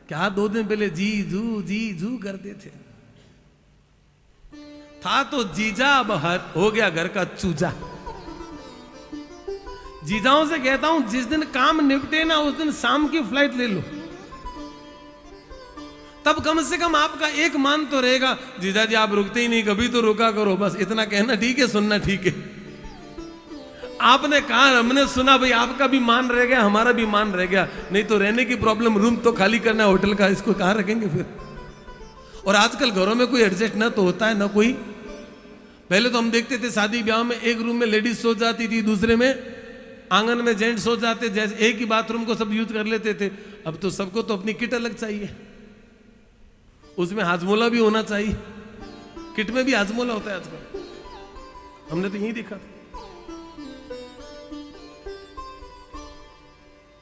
क्या 2 दिन पहले जी जू करते थे, था तो जीजा, अब हो गया घर का चूजा। जीजाओं से कहता हूं जिस दिन काम निपटे ना उस दिन शाम की फ्लाइट ले लो, तब कम से कम आपका एक मान तो रहेगा। जीजा जी आप रुकते ही नहीं, कभी तो रुका करो, बस इतना कहना ठीक है, सुनना ठीक है। आपने कहा, हमने सुना, भाई आपका भी मान रह गया, हमारा भी मान रह गया। नहीं तो रहने की प्रॉब्लम, रूम तो खाली करना है होटल का, इसको कहां रखेंगे फिर। और आजकल घरों में कोई एडजस्ट ना तो होता है ना कोई। पहले तो हम देखते थे शादी ब्याह में एक रूम में लेडीज सो जाती थी, दूसरे में आंगन में जेंट्स सो जाते, जैसे एक ही बाथरूम को सब यूज कर लेते थे। अब तो सबको तो अपनी किट अलग चाहिए, उसमें हाजमोला भी होना चाहिए। किट में भी हाजमोला होता है आजकल, हमने तो यही देखा था।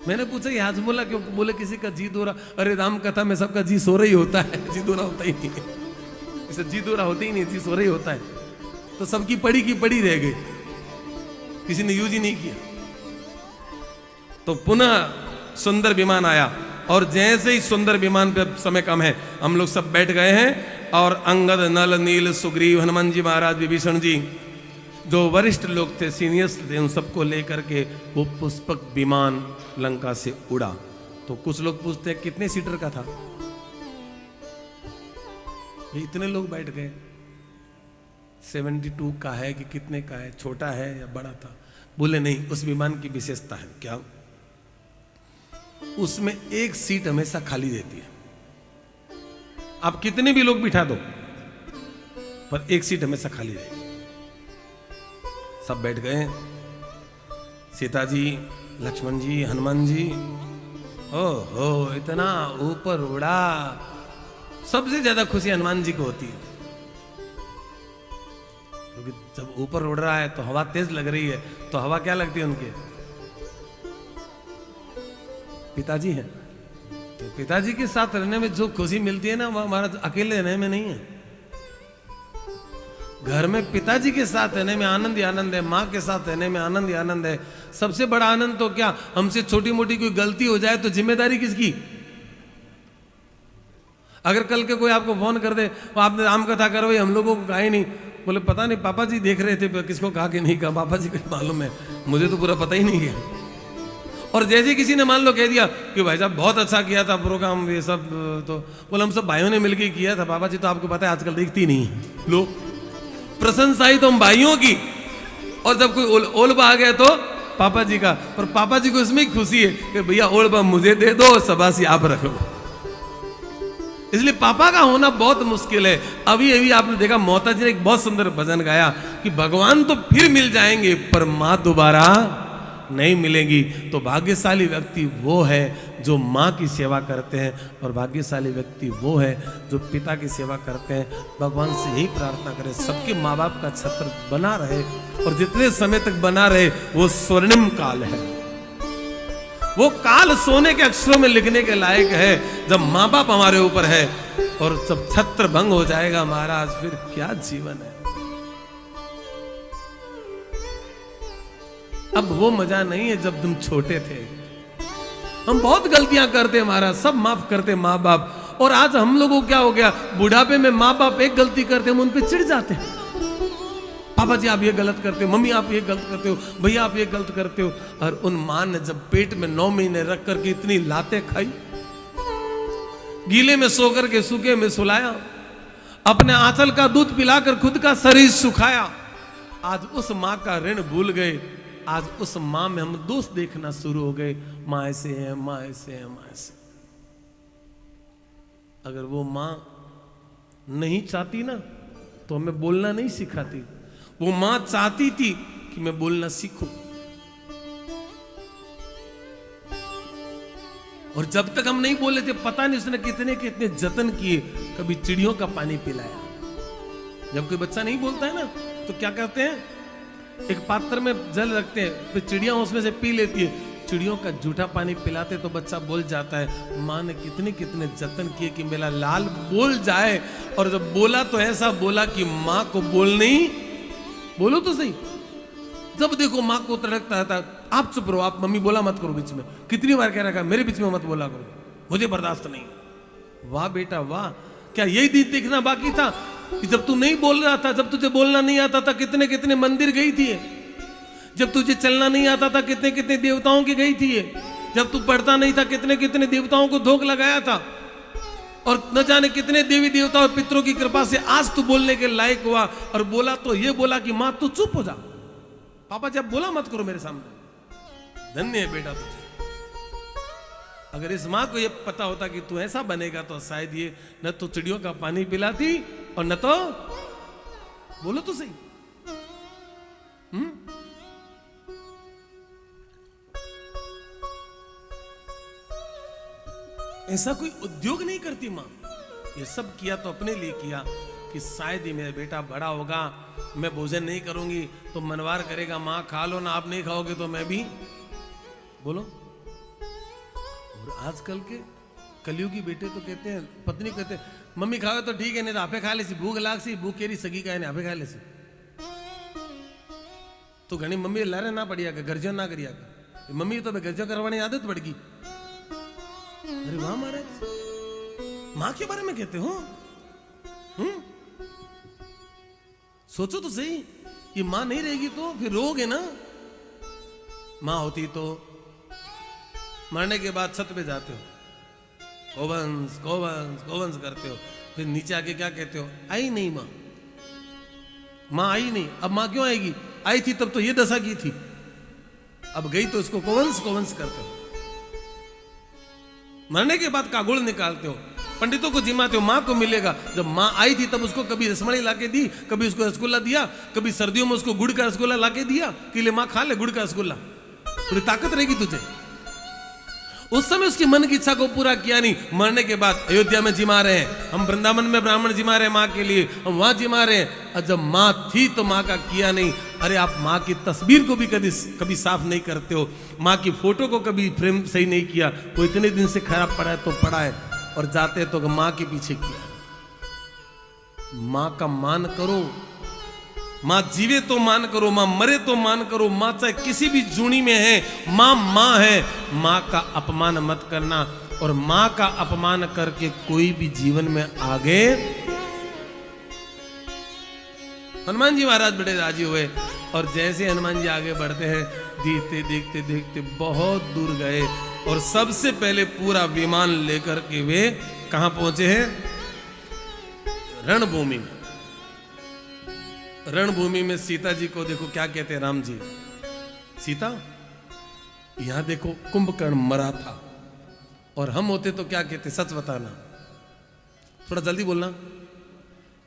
मैंने पूछा ये हाजमोला क्यों, बोले किसी का जी दो रहा। अरे राम कथा में सबका जी सो रही होता है, जी दो रहा होता ही नहीं है, इसे जी दो रहा होता ही नहीं, जी सो रही होता है। तो सबकी पड़ी की पड़ी रह गई, किसी ने यूज ही नहीं किया। तो पुनः सुंदर विमान आया, और जैसे ही सुंदर विमान पे समय कम है, हम लोग सब बैठ गए हैं। और अंगद, नल, नील, सुग्रीव, हनुमान जी महाराज, विभीषण जी, जो वरिष्ठ लोग थे, सीनियर्स थे, उन सबको लेकर के वो पुष्पक विमान लंका से उड़ा। तो कुछ लोग पूछते हैं कितने सीटर का था, इतने लोग बैठ गए। 72 का है कि कितने का है, छोटा है या बड़ा था। बोले नहीं, उस विमान की विशेषता है क्या, उसमें एक सीट हमेशा खाली रहती है। आप कितने भी लोग बिठा दो, पर एक सीट हमेशा खाली रहेगी। सब बैठ गए, सीता जी, लक्ष्मण जी, हनुमान जी। ओहो, इतना ऊपर उड़ा। सबसे ज्यादा खुशी हनुमान जी को होती है, क्योंकि जब ऊपर उड़ रहा है तो हवा तेज लग रही है। तो हवा क्या लगती है उनके, पिताजी हैं। तो पिताजी के साथ रहने में जो खुशी मिलती है ना, वो हमारा अकेले रहने में नहीं है। घर में पिताजी के साथ रहने में आनंद ही आनंद है, माँ के साथ रहने में आनंद ही आनंद है। सबसे बड़ा आनंद तो क्या, हमसे छोटी मोटी कोई गलती हो जाए तो जिम्मेदारी किसकी। अगर कल के कोई आपको फोन कर दे, तो आपने राम कथा करवाई, हम लोगों को कहा ही नहीं, बोले पता नहीं पापा जी देख रहे थे, किसको कहा कि नहीं कहा, पापा जी को मालूम है, मुझे तो पूरा पता ही नहीं है। और जैसे किसी ने मान लो कह दिया कि भाई साहब बहुत अच्छा किया था प्रोग्राम, ये सब, तो बोले हम सब भाइयों ने मिलकर किया था, पापा जी तो आपको पता है आजकल दिखती नहीं है। लो, प्रशंसा ही तो हम भाइयों की, और जब कोई ओलबा आ गया तो पापा जी का। पर पापा जी को इसमें खुशी है कि भैया ओलबा मुझे दे दो, सबासी आप रख लो। इसलिए पापा का होना बहुत मुश्किल है। अभी आपने देखा मोता जी ने एक बहुत सुंदर भजन गाया कि भगवान तो फिर मिल जाएंगे पर माँ दोबारा नहीं मिलेंगी। तो भाग्यशाली व्यक्ति वो है जो माँ की सेवा करते हैं, और भाग्यशाली व्यक्ति वो है जो पिता की सेवा करते हैं। भगवान से यही प्रार्थना करें सबके माँ बाप का छत्र बना रहे, और जितने समय तक बना रहे वो स्वर्णिम काल है। वो काल सोने के अक्षरों में लिखने के लायक है जब माँ बाप हमारे ऊपर है, और जब छत्र भंग हो जाएगा महाराज, फिर क्या जीवन है। अब वो मजा नहीं है जब तुम छोटे थे। हम बहुत गलतियां करते महाराज, सब माफ करते माँ बाप। और आज हम लोगों को क्या हो गया, बुढ़ापे में माँ बाप एक गलती करते हम उन पे चिढ़ जाते हैं। पापा जी आप ये गलत करते हो, मम्मी आप ये गलत करते हो, भैया आप ये गलत करते हो। और उन मां ने जब पेट में 9 महीने रख करके इतनी लातें खाई, गीले में सो करके सूखे में सुलाया, अपने आंचल का दूध पिलाकर खुद का शरीर सुखाया, आज उस मां का ऋण भूल गए। आज उस मां में हम दोष देखना शुरू हो गए, मां ऐसे है, मां ऐसे है, मां ऐसे। अगर वो मां नहीं चाहती ना तो हमें बोलना नहीं सिखाती। वो मां चाहती थी कि मैं बोलना सीखूं, और जब तक हम नहीं बोले थे पता नहीं उसने कितने कितने जतन किए। कभी चिड़ियों का पानी पिलाया। जब कोई बच्चा नहीं बोलता है ना तो क्या करते हैं, एक पात्र में जल रखते हैं, फिर चिड़िया उसमें से पी लेती है, चिड़ियों का जूठा पानी पिलाते तो बच्चा बोल जाता है। माँ ने कितने कितने जतन किए कि मेरा लाल बोल जाए, और जब बोला तो ऐसा बोला कि माँ को बोल नहीं, बोलो तो सही। जब देखो माँ को तड़कता था, आप चुप रहो, आप मम्मी बोला मत करो बीच में। कितनी बार कह रखा है मेरे बीच में मत बोला करो, मुझे बर्दाश्त नहीं। वाह बेटा वाह, क्या यही दिन देखना बाकी था कि जब तू नहीं बोल रहा था, जब तुझे बोलना नहीं आता था, कितने कितने मंदिर गई थी। जब तुझे चलना नहीं आता था, कितने कितने देवताओं की गई थी। जब तू पढ़ता नहीं था, कितने कितने देवताओं को धोख लगाया था। और न जाने कितने देवी देवता और पितरों की कृपा से आज तू बोलने के लायक हुआ। और बोला तो ये बोला कि माँ तू चुप हो जा, पापा जब बोला मत करो मेरे सामने। धन्य है बेटा तुझे। अगर इस माँ को ये पता होता कि तू ऐसा बनेगा तो शायद ये न तो चिड़ियों का पानी पिलाती और न तो, बोलो तो सही। ऐसा कोई उद्योग नहीं करती माँ। ये सब किया तो अपने लिए किया कि शायद ही मेरा बेटा बड़ा होगा, मैं भोजन नहीं करूंगी तो मनवार करेगा, माँ खा लो ना, आप नहीं खाओगे तो मैं भी, बोलो। और आजकल के कलयुगी बेटे तो कहते हैं, पत्नी कहते हैं मम्मी खाओ तो ठीक है, नहीं तो आपे खा ले सी, भूख लाग सी, भूख केरी सगी का है, आपे खा ले सी। तो घनी मम्मी लारे ना पड़िया का, गर्जो ना करिया का, मम्मी तो गर्जो करवाने आदत पड़ गई। अरे वाह महाराज, माँ के बारे में कहते हो। सोचो तो सही, ये माँ नहीं रहेगी तो फिर रोगे ना। माँ होती तो मरने के बाद छत पे जाते हो, गोवंश गोवंश गोवंश करते हो, फिर नीचे आके क्या कहते हो, आई नहीं माँ, माँ आई नहीं। अब माँ क्यों आएगी, आई थी तब तो ये दशा की थी, अब गई तो इसको गोवंश गोवंश करते हो। मरने के बाद कागुड़ निकालते हो, पंडितों को जिमाते हो, माँ को मिलेगा। जब माँ आई थी तब उसको कभी रसमलाई लाके दी, कभी उसको रसगुल्ला दिया, कभी सर्दियों में उसको गुड़ का रसगुल्ला लाके दिया कि ले माँ खा ले गुड़ का रसगुल्ला, थोड़ी ताकत रहेगी तुझे। उस समय उसकी मन की इच्छा को पूरा किया नहीं। मरने के बाद अयोध्या में जिमा रहे हैं, हम वृंदावन में ब्राह्मण जिमा रहे हैं माँ के लिए, हम वहां जिमा रहे हैं। और जब माँ थी तो माँ का किया नहीं। अरे आप माँ की तस्वीर को भी कभी साफ नहीं करते हो, माँ की फोटो को कभी फ्रेम सही नहीं किया, वो इतने दिन से खराब पड़ा है तो पड़ा है, और जाते तो माँ के पीछे किया। माँ का मान करो, माँ जीवे तो मान करो, माँ मरे तो मान करो, माँ चाहे किसी भी जूनी में है, माँ माँ है। माँ का अपमान मत करना, और माँ का अपमान करके कोई भी जीवन में आगे। हनुमान जी महाराज बड़े राजी हुए, और जैसे हनुमान जी आगे बढ़ते हैं, देखते देखते देखते बहुत दूर गए, और सबसे पहले पूरा विमान लेकर के वे कहां पहुंचे हैं, रणभूमि में। रणभूमि में सीता जी को देखो क्या कहते हैं राम जी, सीता यहां देखो कुंभकर्ण मरा था, और हम होते तो क्या कहते, सच बताना, थोड़ा जल्दी बोलना,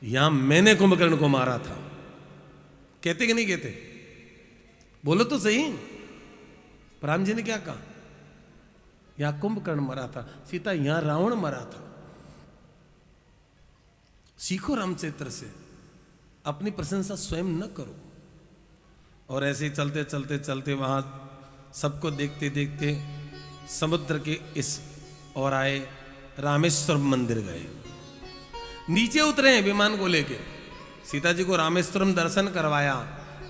यहां मैंने कुंभकर्ण को मारा था, कहते कि नहीं कहते, बोलो तो सही। राम जी ने क्या कहा, यहां कुंभकर्ण मरा था, सीता यहां रावण मरा था। सीखो रामचरित्र से, अपनी प्रशंसा स्वयं न करो। और ऐसे ही चलते चलते चलते वहां सबको देखते देखते समुद्र के इस और आए, रामेश्वर मंदिर गए, नीचे उतरे हैं विमान को लेके। सीता जी को रामेश्वरम दर्शन करवाया,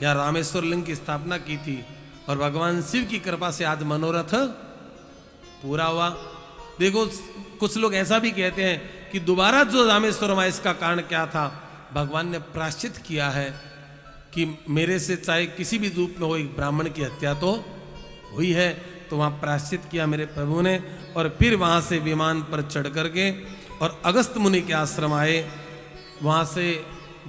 यहाँ रामेश्वर लिंग की स्थापना की थी, और भगवान शिव की कृपा से आज मनोरथ पूरा हुआ। देखो कुछ लोग ऐसा भी कहते हैं कि दोबारा जो रामेश्वरम आया इसका कारण क्या था, भगवान ने प्रायश्चित किया है कि मेरे से चाहे किसी भी रूप में हो, एक ब्राह्मण की हत्या तो हुई है, तो वहाँ प्रायश्चित किया मेरे प्रभु ने। और फिर वहाँ से विमान पर चढ़ करके और अगस्त मुनि के आश्रम आए, वहाँ से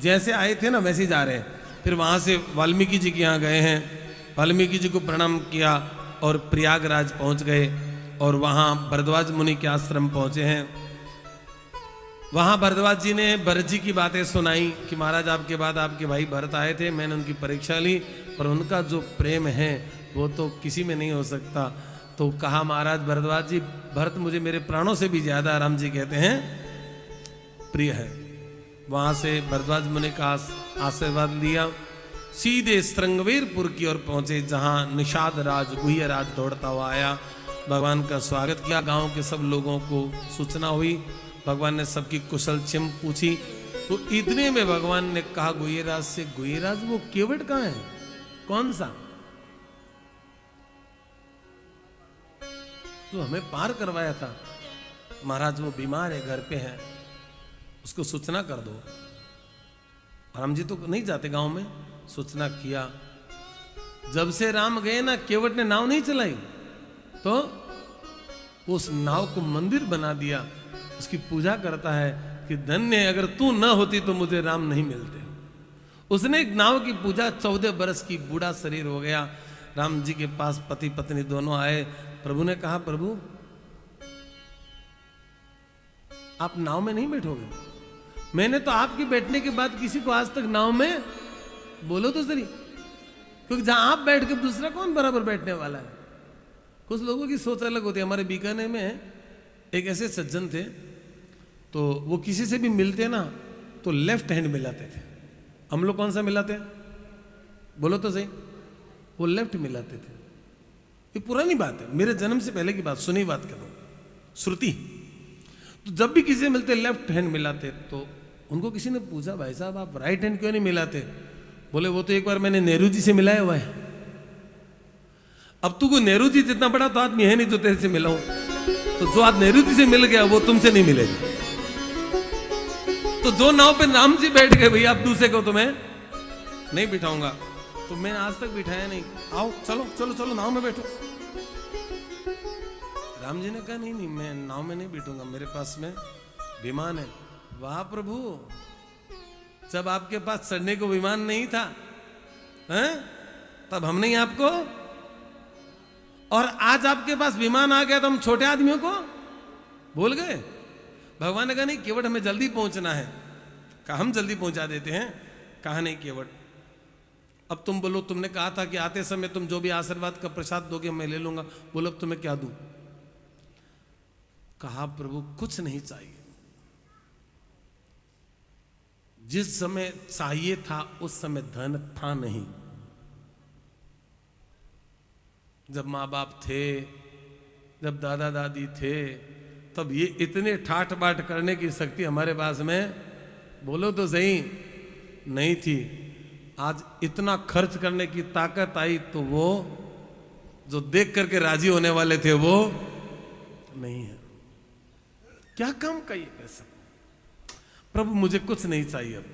जैसे आए थे ना वैसे ही जा रहे हैं। फिर वहाँ से वाल्मीकि जी के यहाँ गए हैं, वाल्मीकि जी को प्रणाम किया और प्रयागराज पहुँच गए, और वहाँ भरद्वाज मुनि के आश्रम पहुँचे हैं। वहाँ भरद्वाज जी ने भरत जी की बातें सुनाई कि महाराज आपके बाद आपके भाई भरत आए थे, मैंने उनकी परीक्षा ली, पर उनका जो प्रेम है वो तो किसी में नहीं हो सकता। तो कहा महाराज भरद्वाज जी, भरत मुझे मेरे प्राणों से भी ज्यादा, राम जी कहते हैं, प्रिय है। वहाँ से भरद्वाज मुनि का आशीर्वाद लिया, सीधे श्रृंगवेरपुर की ओर पहुंचे, जहां निषाद राज गुह्य राज दौड़ता हुआ आया, भगवान का स्वागत किया। गांव के सब लोगों को सूचना हुई, भगवान ने सबकी कुशल क्षम पूछी। तो इतने में भगवान ने कहा गुह्यराज से, गुह्यराज वो केवट कहां है? कौन सा? तो हमें पार करवाया था। महाराज वो बीमार है, घर पे है, उसको सूचना कर दो। राम जी तो नहीं जाते गांव में। सूचना किया। जब से राम गए ना, केवट ने नाव नहीं चलाई, तो उस नाव को मंदिर बना दिया। उसकी पूजा करता है कि धन्य, अगर तू न होती तो मुझे राम नहीं मिलते। उसने एक नाव की पूजा, 14 बरस की, बूढ़ा शरीर हो गया। राम जी के पास पति पत्नी दोनों आए। प्रभु ने कहा, प्रभु आप नाव में नहीं बैठोगे? मैंने तो आपके बैठने के बाद किसी को आज तक नाव में, बोलो तो सही, क्योंकि जहां आप बैठ के दूसरा कौन बराबर बैठने वाला है। कुछ लोगों की सोच अलग होती है। हमारे बीकानेर में एक ऐसे सज्जन थे, तो वो किसी से भी मिलते ना तो लेफ्ट हैंड मिलाते थे। हम लोग कौन सा मिलाते हैं? बोलो तो सही। वो लेफ्ट मिलाते थे। ये पुरानी बात है, मेरे जन्म से पहले की बात, सुनी बात करो, श्रुति। तो जब भी किसी से मिलते लेफ्ट हैंड मिलाते। तो उनको किसी ने पूछा, भाई साहब आप राइट हैंड क्यों नहीं मिलाते? बोले वो तो एक बार मैंने नेहरू जी से मिलाया हुआ है। अब तू को नेहरू जी जितना बड़ा तो आदमी है नहीं जो तेरे से मिलाऊं। तो जो आज नेहरू जी से मिल गया वो तुमसे नहीं मिलेगा। तो जो नाव पे राम जी बैठ गए, भैया आप दूसरे को तो मैं नहीं बिठाऊंगा। तो मैंने आज तक बिठाया नहीं। आओ चलो चलो चलो नाव में बैठो। राम जी ने कहा नहीं नहीं, मैं नाव में नहीं बैठूंगा, मेरे पास में विमान है। वाह प्रभु, जब आपके पास चढ़ने को विमान नहीं था, हैं? तब हमने आपको, और आज आपके पास विमान आ गया तो हम छोटे आदमियों को भूल गए। भगवान ने कहा नहीं केवट हमें जल्दी पहुंचना है। कहा हम जल्दी पहुंचा देते हैं। कहा नहीं केवट, अब तुम बोलो, तुमने कहा था कि आते समय तुम जो भी आशीर्वाद का प्रसाद दोगे मैं ले लूंगा। बोलो अब तुम्हें क्या दूं? कहा प्रभु कुछ नहीं चाहिए। जिस समय चाहिए था उस समय धन था नहीं। जब माँ बाप थे, जब दादा दादी थे, तब ये इतने ठाठ बाट करने की शक्ति हमारे पास में, बोलो तो सही, नहीं थी। आज इतना खर्च करने की ताकत आई तो वो जो देख करके राजी होने वाले थे वो नहीं है। क्या काम का ये पैसा? प्रभु मुझे कुछ नहीं चाहिए। अब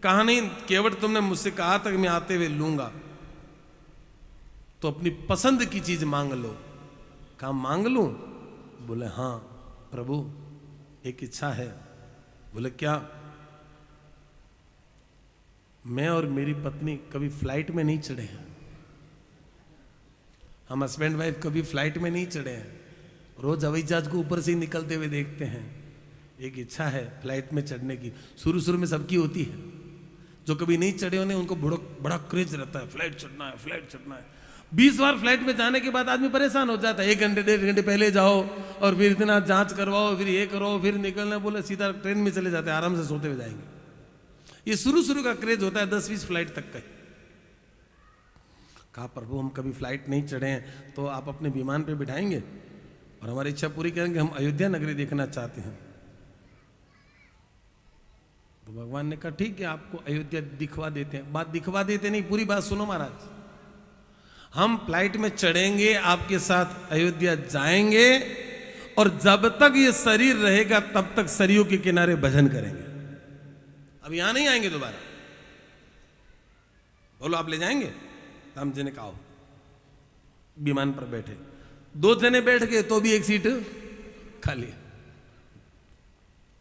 कहा नहीं केवट, तुमने मुझसे कहा था कि मैं आते हुए लूंगा, तो अपनी पसंद की चीज मांग लो। कहा मांग लूं? बोले हाँ प्रभु एक इच्छा है। बोले क्या? मैं और मेरी पत्नी कभी फ्लाइट में नहीं चढ़े हैं। हम हस्बैंड वाइफ कभी फ्लाइट में नहीं चढ़े हैं, रोज हवाई जहाज को ऊपर से ही निकलते हुए देखते हैं। एक इच्छा है फ्लाइट में चढ़ने की। शुरू शुरू में सबकी होती है, जो कभी नहीं चढ़े उन्हें उनको बड़ा क्रेज रहता है, फ्लाइट चढ़ना है, फ्लाइट चढ़ना है। 20 बार फ्लाइट में जाने के बाद आदमी परेशान हो जाता है। 1 घंटे 1.5 घंटे पहले जाओ और फिर इतना जांच करवाओ, फिर ये करो, फिर निकलना। बोले सीधा ट्रेन में चले जाते हैं, आराम से सोते हुए जाएंगे। ये शुरू शुरू का क्रेज होता है 10-20 फ्लाइट तक का। कहा प्रभु हम कभी फ्लाइट नहीं चढ़े हैं, तो आप अपने विमान पे बिठाएंगे और हमारी इच्छा पूरी करेंगे। हम अयोध्या नगरी देखना चाहते हैं। तो भगवान ने कहा ठीक है, आपको अयोध्या दिखवा देते हैं। बात दिखवा देते नहीं, पूरी बात सुनो महाराज। हम फ्लाइट में चढ़ेंगे, आपके साथ अयोध्या जाएंगे, और जब तक ये शरीर रहेगा तब तक सरयू के किनारे भजन करेंगे। अब यहां नहीं आएंगे दोबारा। बोलो आप ले जाएंगे? राम जी ने कहा। विमान पर बैठे, 2 जने बैठ गए तो भी एक सीट खाली।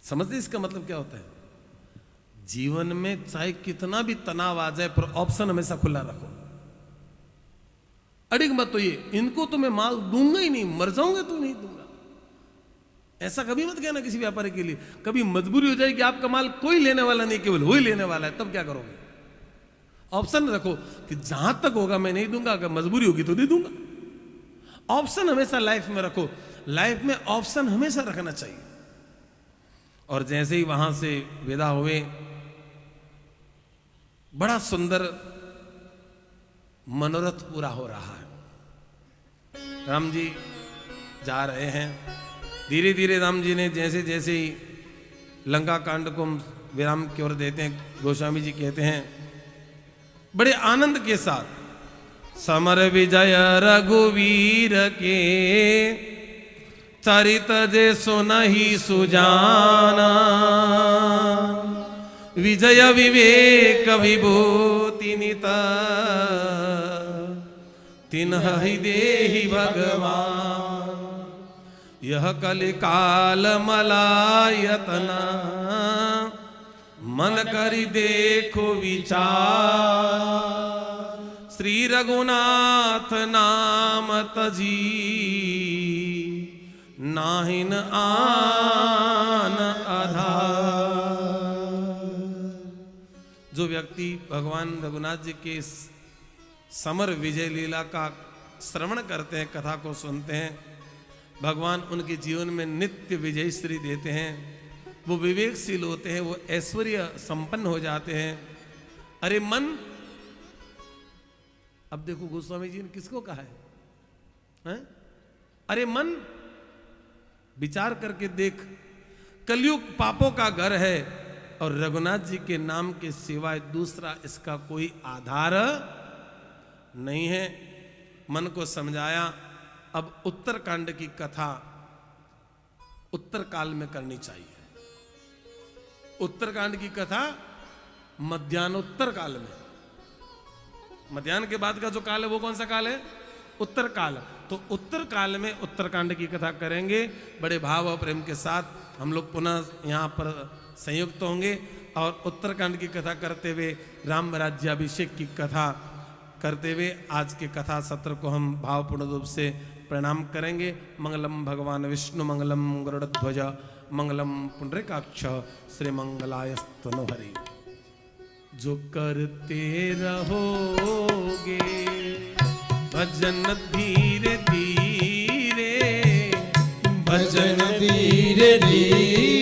समझते इसका मतलब क्या होता है? जीवन में चाहे कितना भी तनाव आ जाए, पर ऑप्शन हमेशा खुला रखो। अड़िग मत तो ये इनको तो मैं माल दूंगा ही नहीं, मर जाऊंगा तो नहीं दूंगा, ऐसा कभी मत कहना किसी व्यापारी के लिए। कभी मजबूरी हो जाए कि आपका माल कोई लेने वाला नहीं, केवल वही लेने वाला है, तब क्या करोगे? ऑप्शन रखो कि जहां तक होगा मैं नहीं दूंगा, अगर मजबूरी होगी तो दे दूंगा। ऑप्शन हमेशा लाइफ में रखो। लाइफ में ऑप्शन हमेशा रखना चाहिए। और जैसे ही वहां से विदा हुए, बड़ा सुंदर मनोरथ पूरा हो रहा है। राम जी जा रहे हैं, धीरे धीरे राम जी ने जैसे जैसे ही लंका कांड को विराम की ओर देते हैं, गोस्वामी जी कहते हैं बड़े आनंद के साथ, समर विजय रघुवीर के चरित जे सुनहि सुजाना, विजय विवेक विभूति नित तिन्हि देहि भगवान, यह कलिकाल मलायतना मन करि देखो विचार, श्री रघुनाथ नाम तजी नाहिन आन आधार। जो व्यक्ति भगवान रघुनाथ जी के समर विजय लीला का श्रवण करते हैं, कथा को सुनते हैं, भगवान उनके जीवन में नित्य विजय श्री देते हैं, वो विवेकशील होते हैं, वो ऐश्वर्य संपन्न हो जाते हैं। अरे मन, अब देखो गोस्वामी जी ने किसको कहा है? अरे मन, विचार करके देख, कलयुग पापों का घर है और रघुनाथ जी के नाम के सिवाय दूसरा इसका कोई आधार नहीं है। मन को समझाया। अब उत्तरकांड की कथा उत्तर काल में करनी चाहिए। उत्तरकांड की कथा मध्यान्होत्तर काल में, मध्यान्ह के बाद का जो काल है वो कौन सा काल है? उत्तर काल। तो उत्तर काल में उत्तरकांड की कथा करेंगे। बड़े भाव और प्रेम के साथ हम लोग पुनः यहाँ पर संयुक्त होंगे और उत्तरकांड की कथा करते हुए राम राज्याभिषेक की कथा करते हुए आज के कथा सत्र को हम भावपूर्ण रूप से प्रणाम करेंगे। मंगलम भगवान विष्णु, मंगलम गरुड़ध्वज, मंगलम पुंडरीकाक्ष, श्री मंगलायस्तनु हरि। जो करते रहोगे भजन धीरे धीरे, भजन धीरे धीरे,